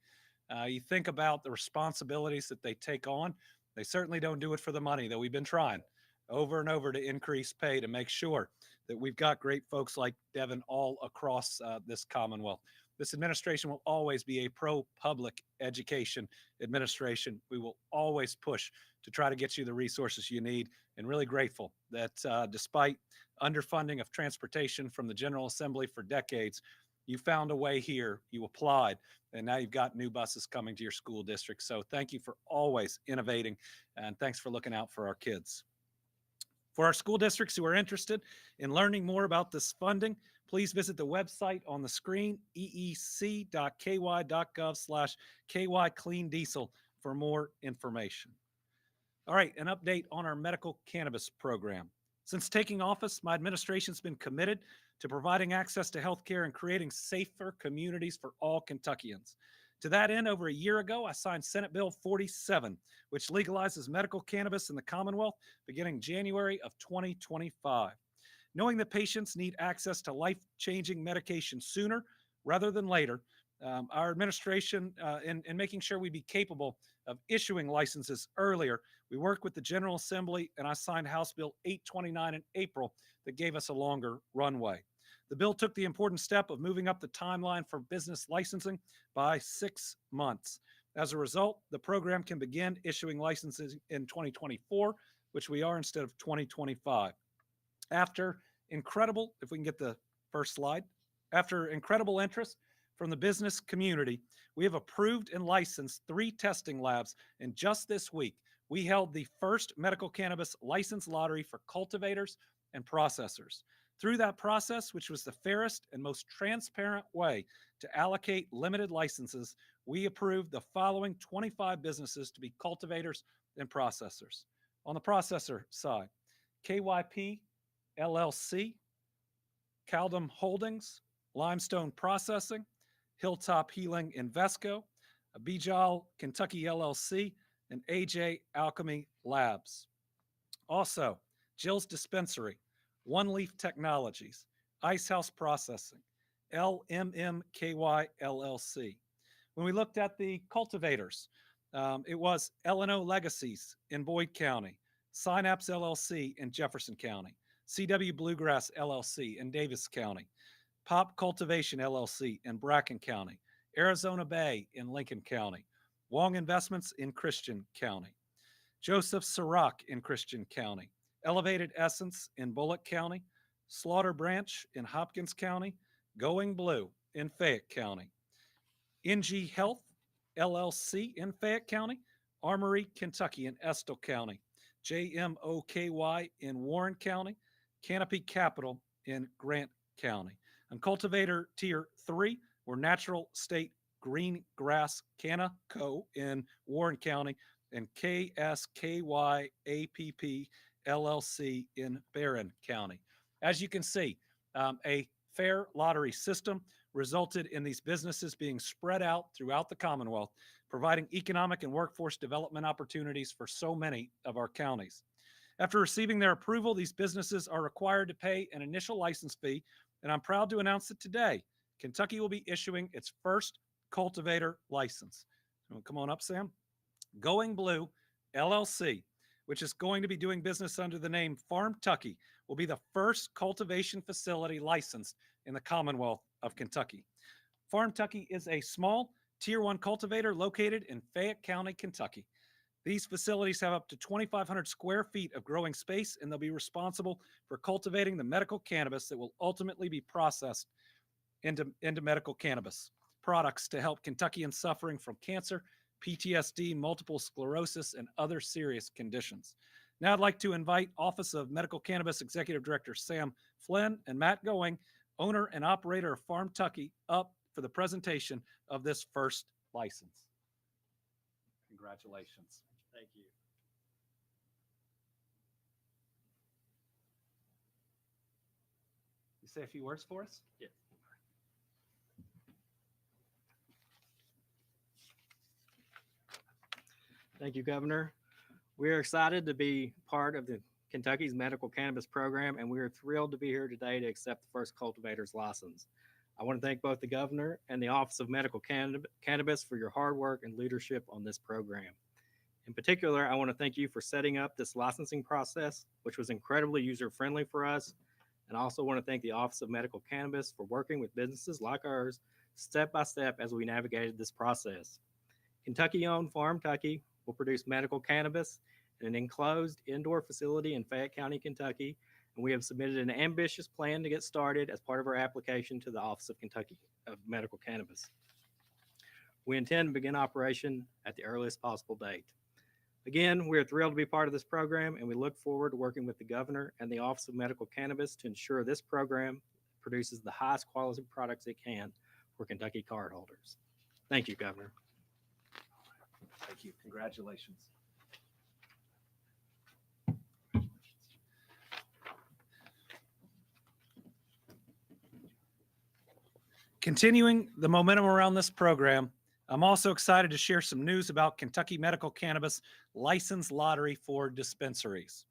S1: You think about the responsibilities that they take on. They certainly don't do it for the money, though we've been trying over and over to increase pay to make sure that we've got great folks like Devin all across this Commonwealth. This administration will always be a pro-public education administration. We will always push to try to get you the resources you need, and really grateful that despite underfunding of transportation from the General Assembly for decades, you found a way here, you applied, and now you've got new buses coming to your school district. So thank you for always innovating, and thanks for looking out for our kids. For our school districts who are interested in learning more about this funding, please visit the website on the screen, eec.ky.gov/KY-Clean-Diesel for more information. All right, an update on our medical cannabis program. Since taking office, my administration's been committed to providing access to health care and creating safer communities for all Kentuckians. To that end, over a year ago, I signed Senate Bill 47, which legalizes medical cannabis in the Commonwealth beginning January of 2025. Knowing that patients need access to life-changing medication sooner rather than later, our administration, in making sure we be capable of issuing licenses earlier, we worked with the General Assembly and I signed House Bill 829 in April that gave us a longer runway. The bill took the important step of moving up the timeline for business licensing by 6 months. As a result, the program can begin issuing licenses in 2024, which we are instead of 2025. After incredible, if we can get the first slide, after incredible interest from the business community, we have approved and licensed 3 testing labs, and just this week, we held the first medical cannabis license lottery for cultivators and processors. Through that process, which was the fairest and most transparent way to allocate limited licenses, we approved the following 25 businesses to be cultivators and processors. On the processor side, KYP LLC, Caldum Holdings, Limestone Processing, Hilltop Healing Invesco, Bijal Kentucky LLC, and AJ Alchemy Labs. Also, Jill's Dispensary, One Leaf Technologies, Ice House Processing, LMMKY LLC. When we looked at the cultivators, it was L&O Legacies in Boyd County, Synapse LLC in Jefferson County, CW Bluegrass LLC in Davis County, Pop Cultivation LLC in Bracken County, Arizona Bay in Lincoln County, Wong Investments in Christian County, Joseph Sirach in Christian County, Elevated Essence in Bullock County, Slaughter Branch in Hopkins County, Going Blue in Fayette County, NG Health LLC in Fayette County, Armory Kentucky in Estill County, JMOKY in Warren County, Canopy Capital in Grant County. On cultivator tier 3, we're Natural State Green Grass Canna Co. in Warren County and KSKY APP LLC in Barron County. As you can see, a fair lottery system resulted in these businesses being spread out throughout the Commonwealth, providing economic and workforce development opportunities for so many of our counties. After receiving their approval, these businesses are required to pay an initial license fee, and I'm proud to announce that today, Kentucky will be issuing its first cultivator license. Come on up, Sam. Going Blue LLC, which is going to be doing business under the name FarmTucky, will be the first cultivation facility licensed in the Commonwealth of Kentucky. FarmTucky is a small Tier 1 cultivator located in Fayette County, Kentucky. These facilities have up to 2,500 square feet of growing space, and they'll be responsible for cultivating the medical cannabis that will ultimately be processed into medical cannabis products to help Kentuckians suffering from cancer, PTSD, multiple sclerosis, and other serious conditions. Now I'd like to invite Office of Medical Cannabis Executive Director Sam Flynn and Matt Going, owner and operator of FarmTucky, up for the presentation of this first license. Congratulations.
S7: Thank you.
S1: You say a few words for us?
S7: Yeah. Thank you, Governor. We are excited to be part of the Kentucky's medical cannabis program, and we are thrilled to be here today to accept the first cultivator's license. I want to thank both the Governor and the Office of Medical Cannabis for your hard work and leadership on this program. In particular, I want to thank you for setting up this licensing process, which was incredibly user-friendly for us. And I also want to thank the Office of Medical Cannabis for working with businesses like ours step by step as we navigated this process. Kentucky-owned FarmTucky will produce medical cannabis in an enclosed indoor facility in Fayette County, Kentucky, and we have submitted an ambitious plan to get started as part of our application to the Office of Kentucky of Medical Cannabis. We intend to begin operation at the earliest possible date. Again, we are thrilled to be part of this program, and we look forward to working with the Governor and the Office of Medical Cannabis to ensure this program produces the highest quality products it can for Kentucky cardholders. Thank you, Governor.
S1: Thank you. Congratulations. Continuing the momentum around this program, I'm also excited to share some news about Kentucky Medical Cannabis License Lottery for dispensaries.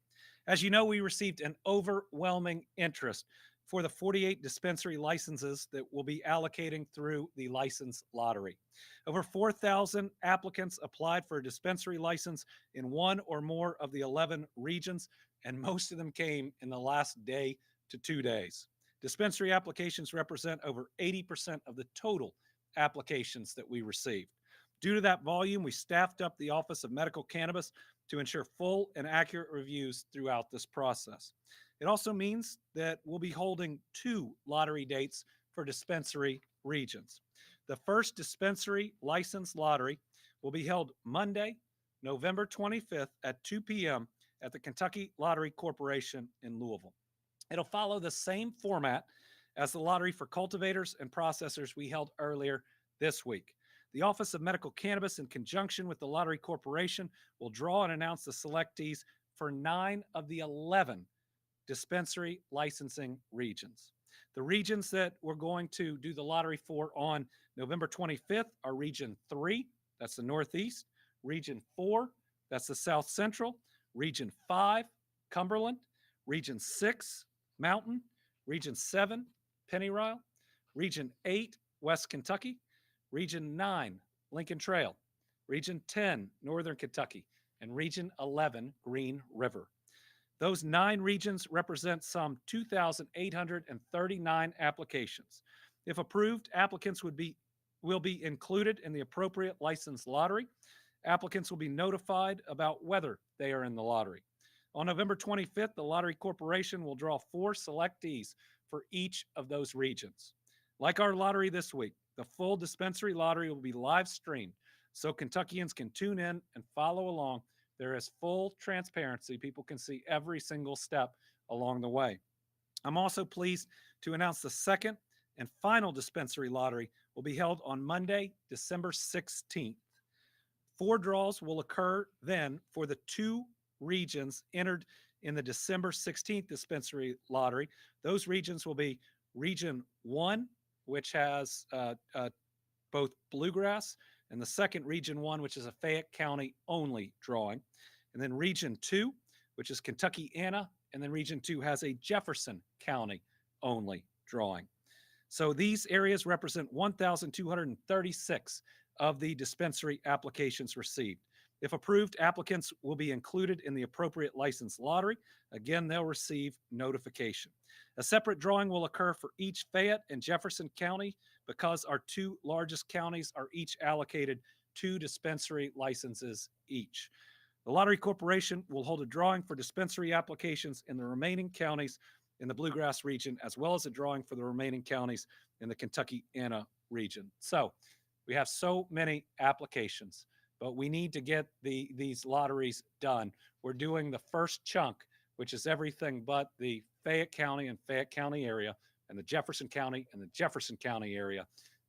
S1: As you know, we received an overwhelming interest for the 48 dispensary licenses that will be allocating through the license lottery. Over 4,000 applicants applied for a dispensary license in one or more of the 11 regions, and most of them came in the last day to 2 days. Dispensary applications represent over 80% of the total applications that we received. Due to that volume, we staffed up the Office of Medical Cannabis to ensure full and accurate reviews throughout this process. It also means that we'll be holding 2 lottery dates for dispensary regions. The first dispensary license lottery will be held Monday, November 25th at 2 p.m. at the Kentucky Lottery Corporation in Louisville. It'll follow the same format as the lottery for cultivators and processors we held earlier this week. The Office of Medical Cannabis, in conjunction with the Lottery Corporation, will draw and announce the selectees for 9 of the 11 dispensary licensing regions. The regions that we're going to do the lottery for on November 25th are Region 3, that's the Northeast, Region 4, that's the South Central, Region 5, Cumberland, Region 6, Mountain, Region 7, Pennyrile, Region 8, West Kentucky, Region 9, Lincoln Trail, Region 10, Northern Kentucky, and Region 11, Green River. Those 9 regions represent some 2,839 applications. If approved, applicants will be included in the appropriate license lottery. Applicants will be notified about whether they are in the lottery. On November 25th, the Lottery Corporation will draw 4 selectees for each of those regions. Like our lottery this week, the full dispensary lottery will be live streamed so Kentuckians can tune in and follow along. There is full transparency. People can see every single step along the way. I'm also pleased to announce the second and final dispensary lottery will be held on Monday, December 16th. 4 draws will occur then for the 2 regions entered in the December 16th dispensary lottery. Those regions will be Region 1, which has both bluegrass, and the second Region 1, which is a Fayette County only drawing. And then Region 2, which is Kentuckiana, and then Region 2 has a Jefferson County only drawing. So these areas represent 1,236 of the dispensary applications received. If approved, applicants will be included in the appropriate license lottery. Again, they'll receive notification. A separate drawing will occur for each Fayette and Jefferson County because our 2 largest counties are each allocated 2 dispensary licenses each. The Lottery Corporation will hold a drawing for dispensary applications in the remaining counties in the Bluegrass region, as well as a drawing for the remaining counties in the Kentuckiana region. So we have so many applications, but we need to get these lotteries done. We're doing the first chunk, which is everything but the Fayette County and Fayette County area and the Jefferson County and the Jefferson County area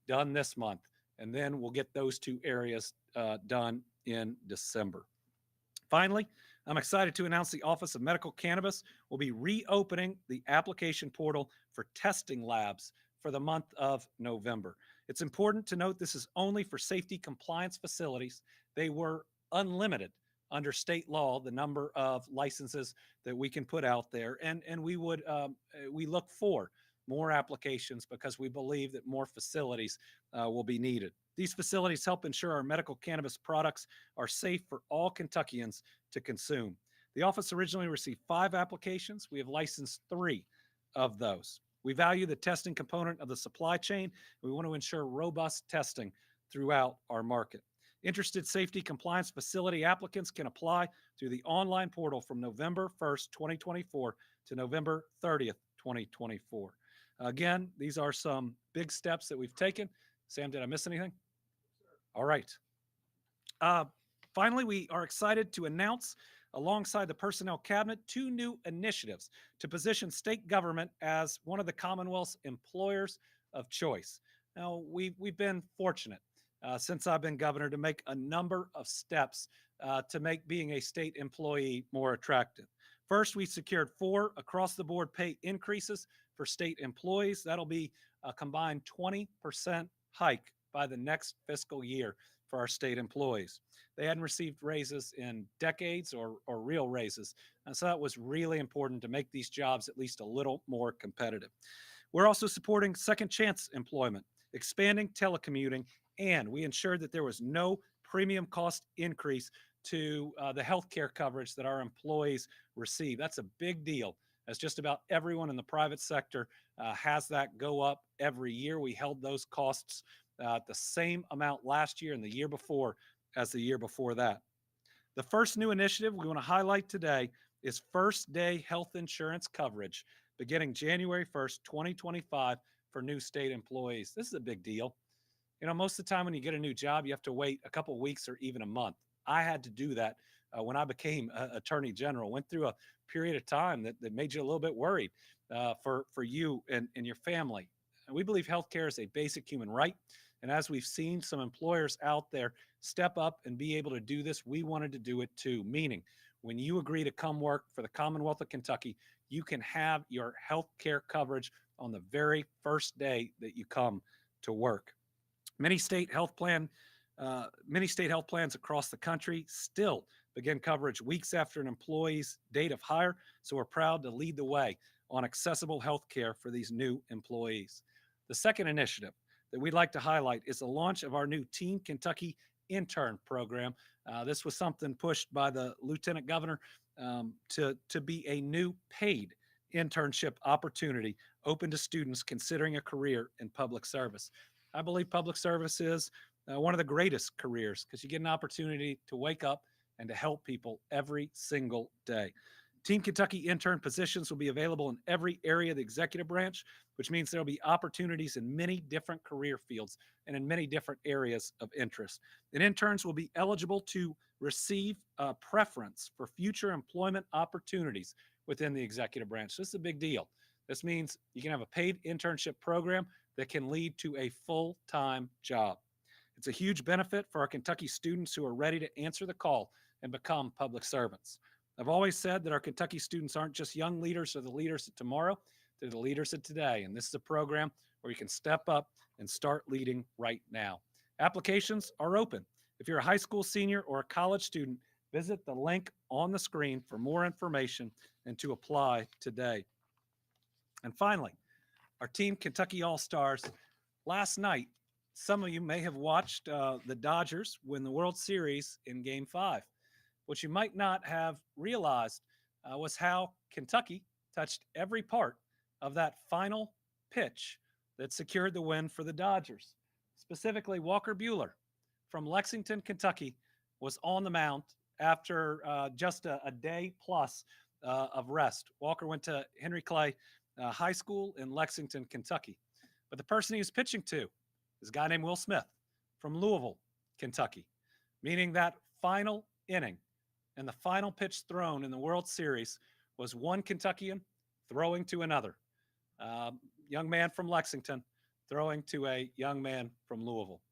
S1: done this month. And then we'll get those 2 areas done in December. Finally, I'm excited to announce the Office of Medical Cannabis will be reopening the application portal for testing labs for the month of November. It's important to note this is only for safety compliance facilities. They were unlimited under state law, the number of licenses that we can put out there. And we look for more applications because we believe that more facilities will be needed. These facilities help ensure our medical cannabis products are safe for all Kentuckians to consume. The office originally received 5 applications. We have licensed 3 of those. We value the testing component of the supply chain. We want to ensure robust testing throughout our market. Interested safety compliance facility applicants can apply through the online portal from November 1st, 2024 to November 30th, 2024. Again, these are some big steps that we've taken. Sam, did I miss anything? All right. Finally, we are excited to announce, alongside the Personnel Cabinet, 2 new initiatives to position state government as one of the Commonwealth's employers of choice. Now, we've been fortunate since I've been governor to make a number of steps to make being a state employee more attractive. First, we secured 4 across-the-board pay increases for state employees. That'll be a combined 20% hike by the next fiscal year for our state employees. They hadn't received raises in decades or real raises. And so that was really important to make these jobs at least a little more competitive. We're also supporting second chance employment, expanding telecommuting, and we ensured that there was no premium cost increase to the health care coverage that our employees receive. That's a big deal, as just about everyone in the private sector has that go up every year. We held those costs the same amount last year and the year before as the year before that. The first new initiative we want to highlight today is first day health insurance coverage beginning January 1st, 2025 for new state employees. This is a big deal. You know, most of the time when you get a new job, you have to wait a couple of weeks or even a month. I had to do that when I became Attorney General, went through a period of time that made you a little bit worried for you and your family. And we believe healthcare is a basic human right. And as we've seen some employers out there step up and be able to do this, we wanted to do it too. Meaning, when you agree to come work for the Commonwealth of Kentucky, you can have your health care coverage on the very first day that you come to work. Many state health plans across the country still begin coverage weeks after an employee's date of hire. So we're proud to lead the way on accessible health care for these new employees. The second initiative that we'd like to highlight is the launch of our new Team Kentucky intern program. This was something pushed by the Lieutenant Governor to be a new paid internship opportunity open to students considering a career in public service. I believe public service is one of the greatest careers because you get an opportunity to wake up and to help people every single day. Team Kentucky intern positions will be available in every area of the executive branch, which means there will be opportunities in many different career fields and in many different areas of interest. And interns will be eligible to receive a preference for future employment opportunities within the executive branch. This is a big deal. This means you can have a paid internship program that can lead to a full-time job. It's a huge benefit for our Kentucky students who are ready to answer the call and become public servants. I've always said that our Kentucky students aren't just young leaders or the leaders of tomorrow, they're the leaders of today. And this is a program where you can step up and start leading right now. Applications are open. If you're a high school senior or a college student, visit the link on the screen for more information and to apply today. And finally, our Team Kentucky All-Stars. Last night, some of you may have watched the Dodgers win the World Series in Game 5. What you might not have realized was how Kentucky touched every part of that final pitch that secured the win for the Dodgers. Specifically, Walker Buehler from Lexington, Kentucky, was on the mound after just a day plus of rest. Walker went to Henry Clay High School in Lexington, Kentucky. But the person he was pitching to is a guy named Will Smith from Louisville, Kentucky, meaning that final inning and the final pitch thrown in the World Series was one Kentuckian throwing to another. Young man from Lexington throwing to a young man from Louisville.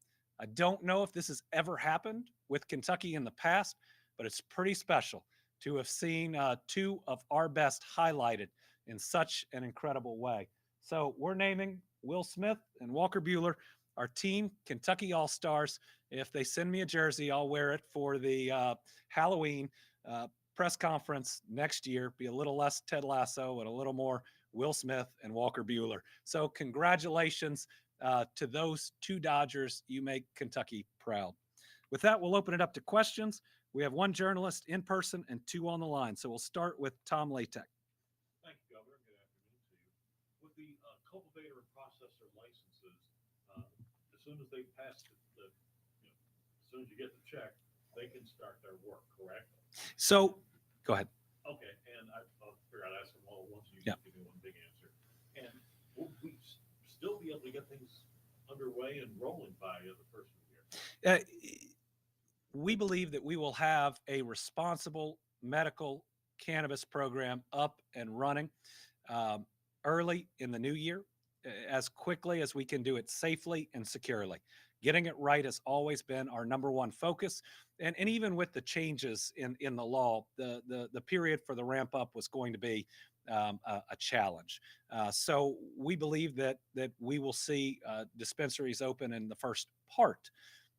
S1: I don't know if this has ever happened with Kentucky in the past, but it's pretty special to have seen two of our best highlighted in such an incredible way. So we're naming Will Smith and Walker Buehler our Team Kentucky All-Stars. If they send me a jersey, I'll wear it for the Halloween press conference next year. Be a little less Ted Lasso and a little more Will Smith and Walker Buehler. So congratulations to those two Dodgers. You make Kentucky proud. With that, we'll open it up to questions. We have one journalist in person and two on the line. So we'll start with Tom Latek.
S2: Thank you, Governor. Good afternoon to you. With the cultivator and processor licenses, as soon as they pass as soon as you get the check, they can start their work, correct?
S1: So go ahead.
S2: Okay, and I'll figure out, ask them all once you
S1: Yeah.
S2: give me one big answer. And will we still be able to get things underway and rolling by the first of the year?
S1: We believe that we will have a responsible medical cannabis program up and running early in the new year, as quickly as we can do it safely and securely. Getting it right has always been our number one focus. And even with the changes in the law, the period for the ramp up was going to be a challenge. So we believe that we will see dispensaries open in the first part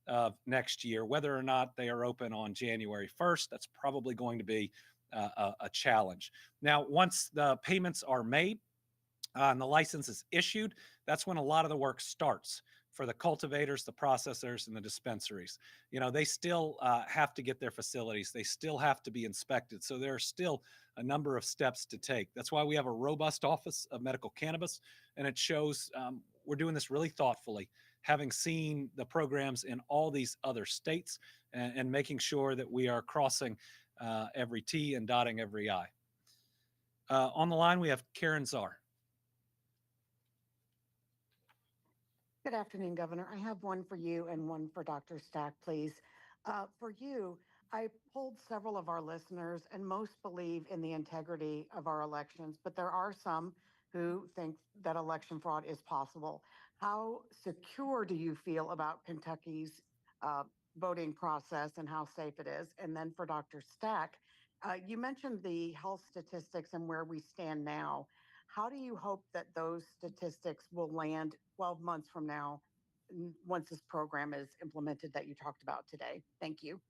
S1: of next year. Whether or not they are open on January 1st, that's probably going to be a challenge. Now, once the payments are made and the license is issued, that's when a lot of the work starts for the cultivators, the processors, and the dispensaries. You know, they still have to get their facilities. They still have to be inspected. So there are still a number of steps to take. That's why we have a robust Office of Medical Cannabis, and it shows we're doing this really thoughtfully, having seen the programs in all these other states and making sure that we are crossing every T and dotting every I. On the line, we have Karen Czar.
S8: Good afternoon, Governor. I have one for you and one for Dr. Stack, please. For you, I polled several of our listeners, and most believe in the integrity of our elections, but there are some who think that election fraud is possible. How secure do you feel about Kentucky's voting process and how safe it is? And then for Dr. Stack, you mentioned the health statistics and where we stand now. How do you hope that those statistics will land 12 months from now once this program is implemented that you talked about today? Thank you.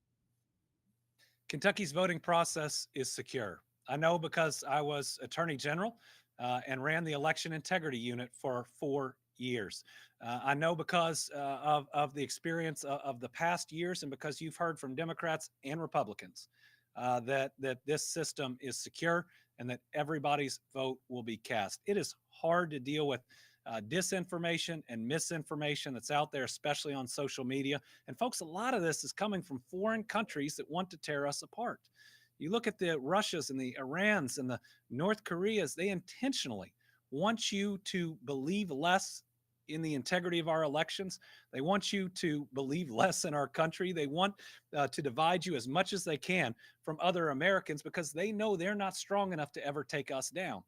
S1: Kentucky's voting process is secure. I know because I was Attorney General and ran the election integrity unit for 4 years. I know because of the experience of the past years, and because you've heard from Democrats and Republicans that this system is secure and that everybody's vote will be cast. It is hard to deal with disinformation and misinformation that's out there, especially on social media. And folks, a lot of this is coming from foreign countries that want to tear us apart. You look at the Russias and the Irans and the North Koreas, they intentionally want you to believe less in the integrity of our elections. They want you to believe less in our country. They want to divide you as much as they can from other Americans because they know they're not strong enough to ever take us down.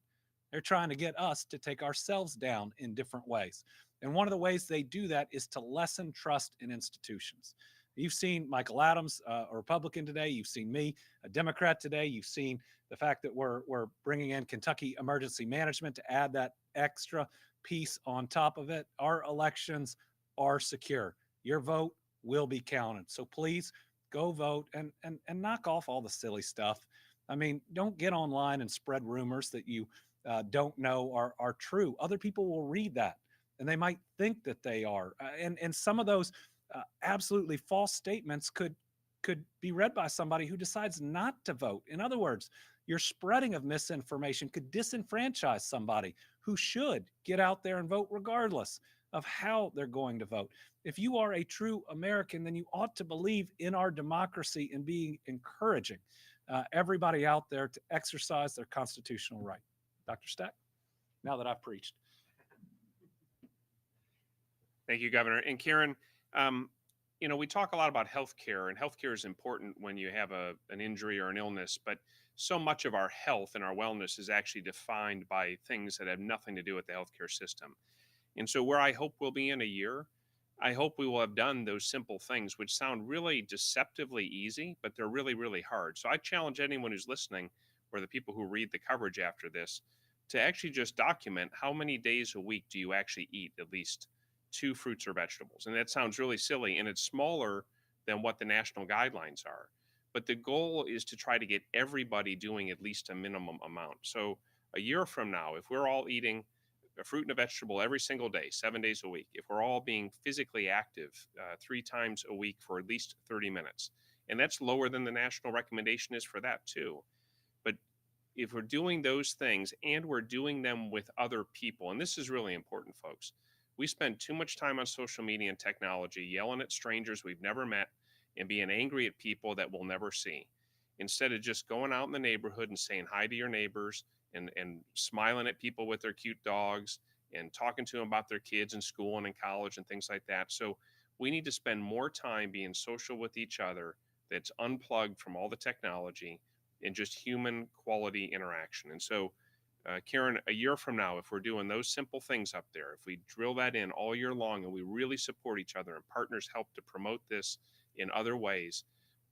S1: They're trying to get us to take ourselves down in different ways. And one of the ways they do that is to lessen trust in institutions. You've seen Michael Adams, a Republican today. You've seen me, a Democrat today. You've seen the fact that we're bringing in Kentucky Emergency Management to add that extra piece on top of it. Our elections are secure. Your vote will be counted. So please go vote and knock off all the silly stuff. I mean, don't get online and spread rumors that you don't know are true. Other people will read that and they might think that they are. And some of those absolutely false statements could be read by somebody who decides not to vote. In other words, your spreading of misinformation could disenfranchise somebody who should get out there and vote regardless of how they're going to vote. If you are a true American, then you ought to believe in our democracy and be encouraging everybody out there to exercise their constitutional right. Dr. Stack, now that I've preached.
S6: Thank you, Governor. And Karen, you know, we talk a lot about healthcare, and healthcare is important when you have an injury or an illness, but so much of our health and our wellness is actually defined by things that have nothing to do with the healthcare system. And so where I hope we'll be in a year, I hope we will have done those simple things, which sound really deceptively easy, but they're really, really hard. So I challenge anyone who's listening, or the people who read the coverage after this, to actually just document how many days a week do you actually eat at least 2 fruits or vegetables. And that sounds really silly, and it's smaller than what the national guidelines are. But the goal is to try to get everybody doing at least a minimum amount. So a year from now, if we're all eating a fruit and a vegetable every single day, 7 days a week, if we're all being physically active 3 times a week for at least 30 minutes, and that's lower than the national recommendation is for that too. But if we're doing those things and we're doing them with other people, and this is really important, folks, we spend too much time on social media and technology yelling at strangers we've never met and being angry at people that we'll never see, instead of just going out in the neighborhood and saying hi to your neighbors and smiling at people with their cute dogs and talking to them about their kids in school and in college and things like that. So we need to spend more time being social with each other that's unplugged from all the technology and just human quality interaction. And so Karen, a year from now, if we're doing those simple things up there, if we drill that in all year long and we really support each other and partners help to promote this in other ways,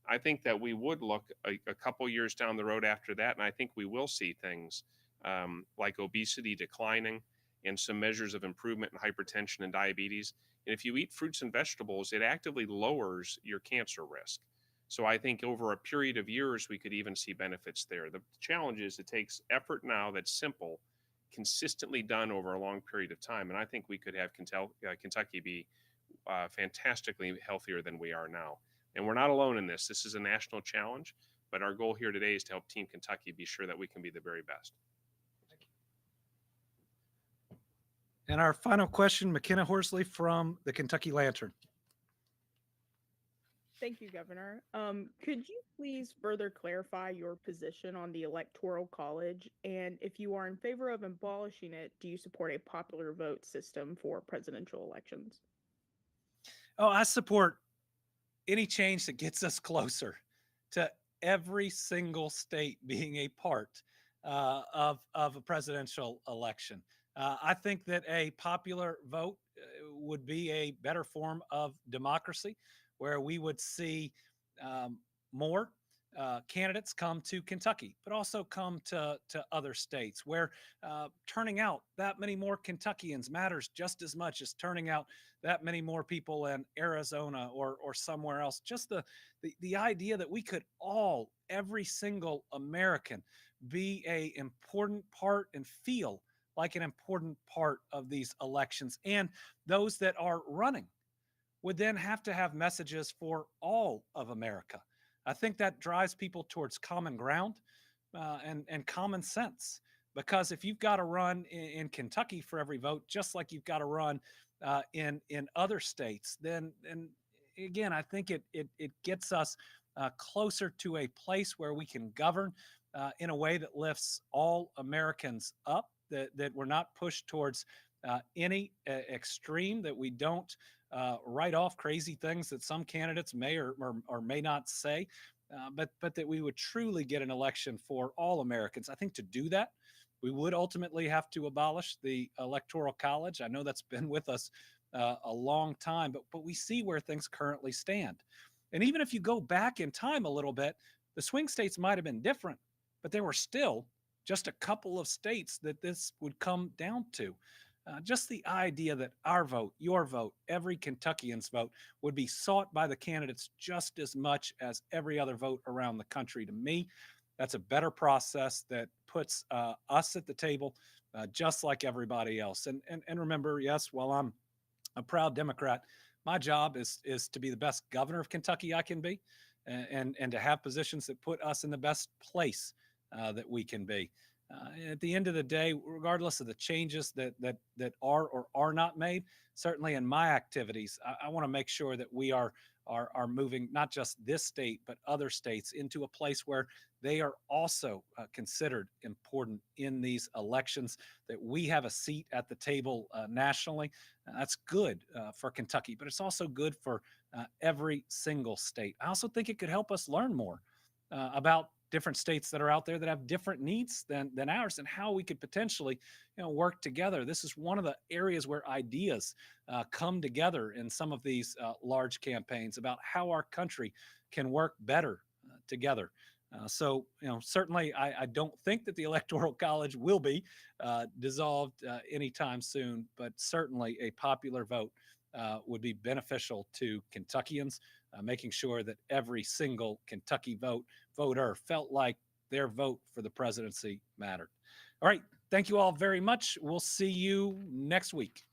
S6: I think that we would look a couple years down the road after that, and I think we will see things like obesity declining and some measures of improvement in hypertension and diabetes. And if you eat fruits and vegetables, it actively lowers your cancer risk. So I think over a period of years, we could even see benefits there. The challenge is it takes effort now that's simple, consistently done over a long period of time. And I think we could have Kentucky be fantastically healthier than we are now. And we're not alone in this. This is a national challenge, but our goal here today is to help Team Kentucky be sure that we can be the very best.
S1: And our final question, McKenna Horsley from the Kentucky Lantern.
S9: Thank you, Governor. Could you please further clarify your position on the Electoral College? And if you are in favor of abolishing it, do you support a popular vote system for presidential elections?
S1: Oh, I support any change that gets us closer to every single state being a part of a presidential election. I think that a popular vote would be a better form of democracy, where we would see more candidates come to Kentucky, but also come to other states, where turning out that many more Kentuckians matters just as much as turning out that many more people in Arizona or somewhere else. Just the idea that we could all, every single American, be a important part and feel like an important part of these elections, and those that are running would then have to have messages for all of America. I think that drives people towards common ground and common sense. Because if you've got to run in Kentucky for every vote, just like you've got to run in other states, then again, I think it gets us closer to a place where we can govern in a way that lifts all Americans up. That we're not pushed towards any extreme, that we don't write off crazy things that some candidates may or may not say, but that we would truly get an election for all Americans. I think to do that, we would ultimately have to abolish the Electoral College. I know that's been with us a long time, but we see where things currently stand. And even if you go back in time a little bit, the swing states might have been different, but there were still just a couple of states that this would come down to. Just the idea that our vote, your vote, every Kentuckian's vote would be sought by the candidates just as much as every other vote around the country. To me, that's a better process that puts us at the table just like everybody else. And remember, yes, while I'm a proud Democrat, my job is to be the best governor of Kentucky I can be, and to have positions that put us in the best place that we can be. At the end of the day, regardless of the changes that are or are not made, certainly in my activities, I want to make sure that we are moving not just this state but other states into a place where they are also considered important in these elections. That we have a seat at the table nationally. That's good for Kentucky, but it's also good for every single state. I also think it could help us learn more about different states that are out there that have different needs than ours, and how we could potentially work together. This is one of the areas where ideas come together in some of these large campaigns about how our country can work better together. So certainly I don't think that the Electoral College will be dissolved anytime soon, but certainly a popular vote would be beneficial to Kentuckians, making sure that every single Kentucky voter felt like their vote for the presidency mattered. All right. Thank you all very much. We'll see you next week.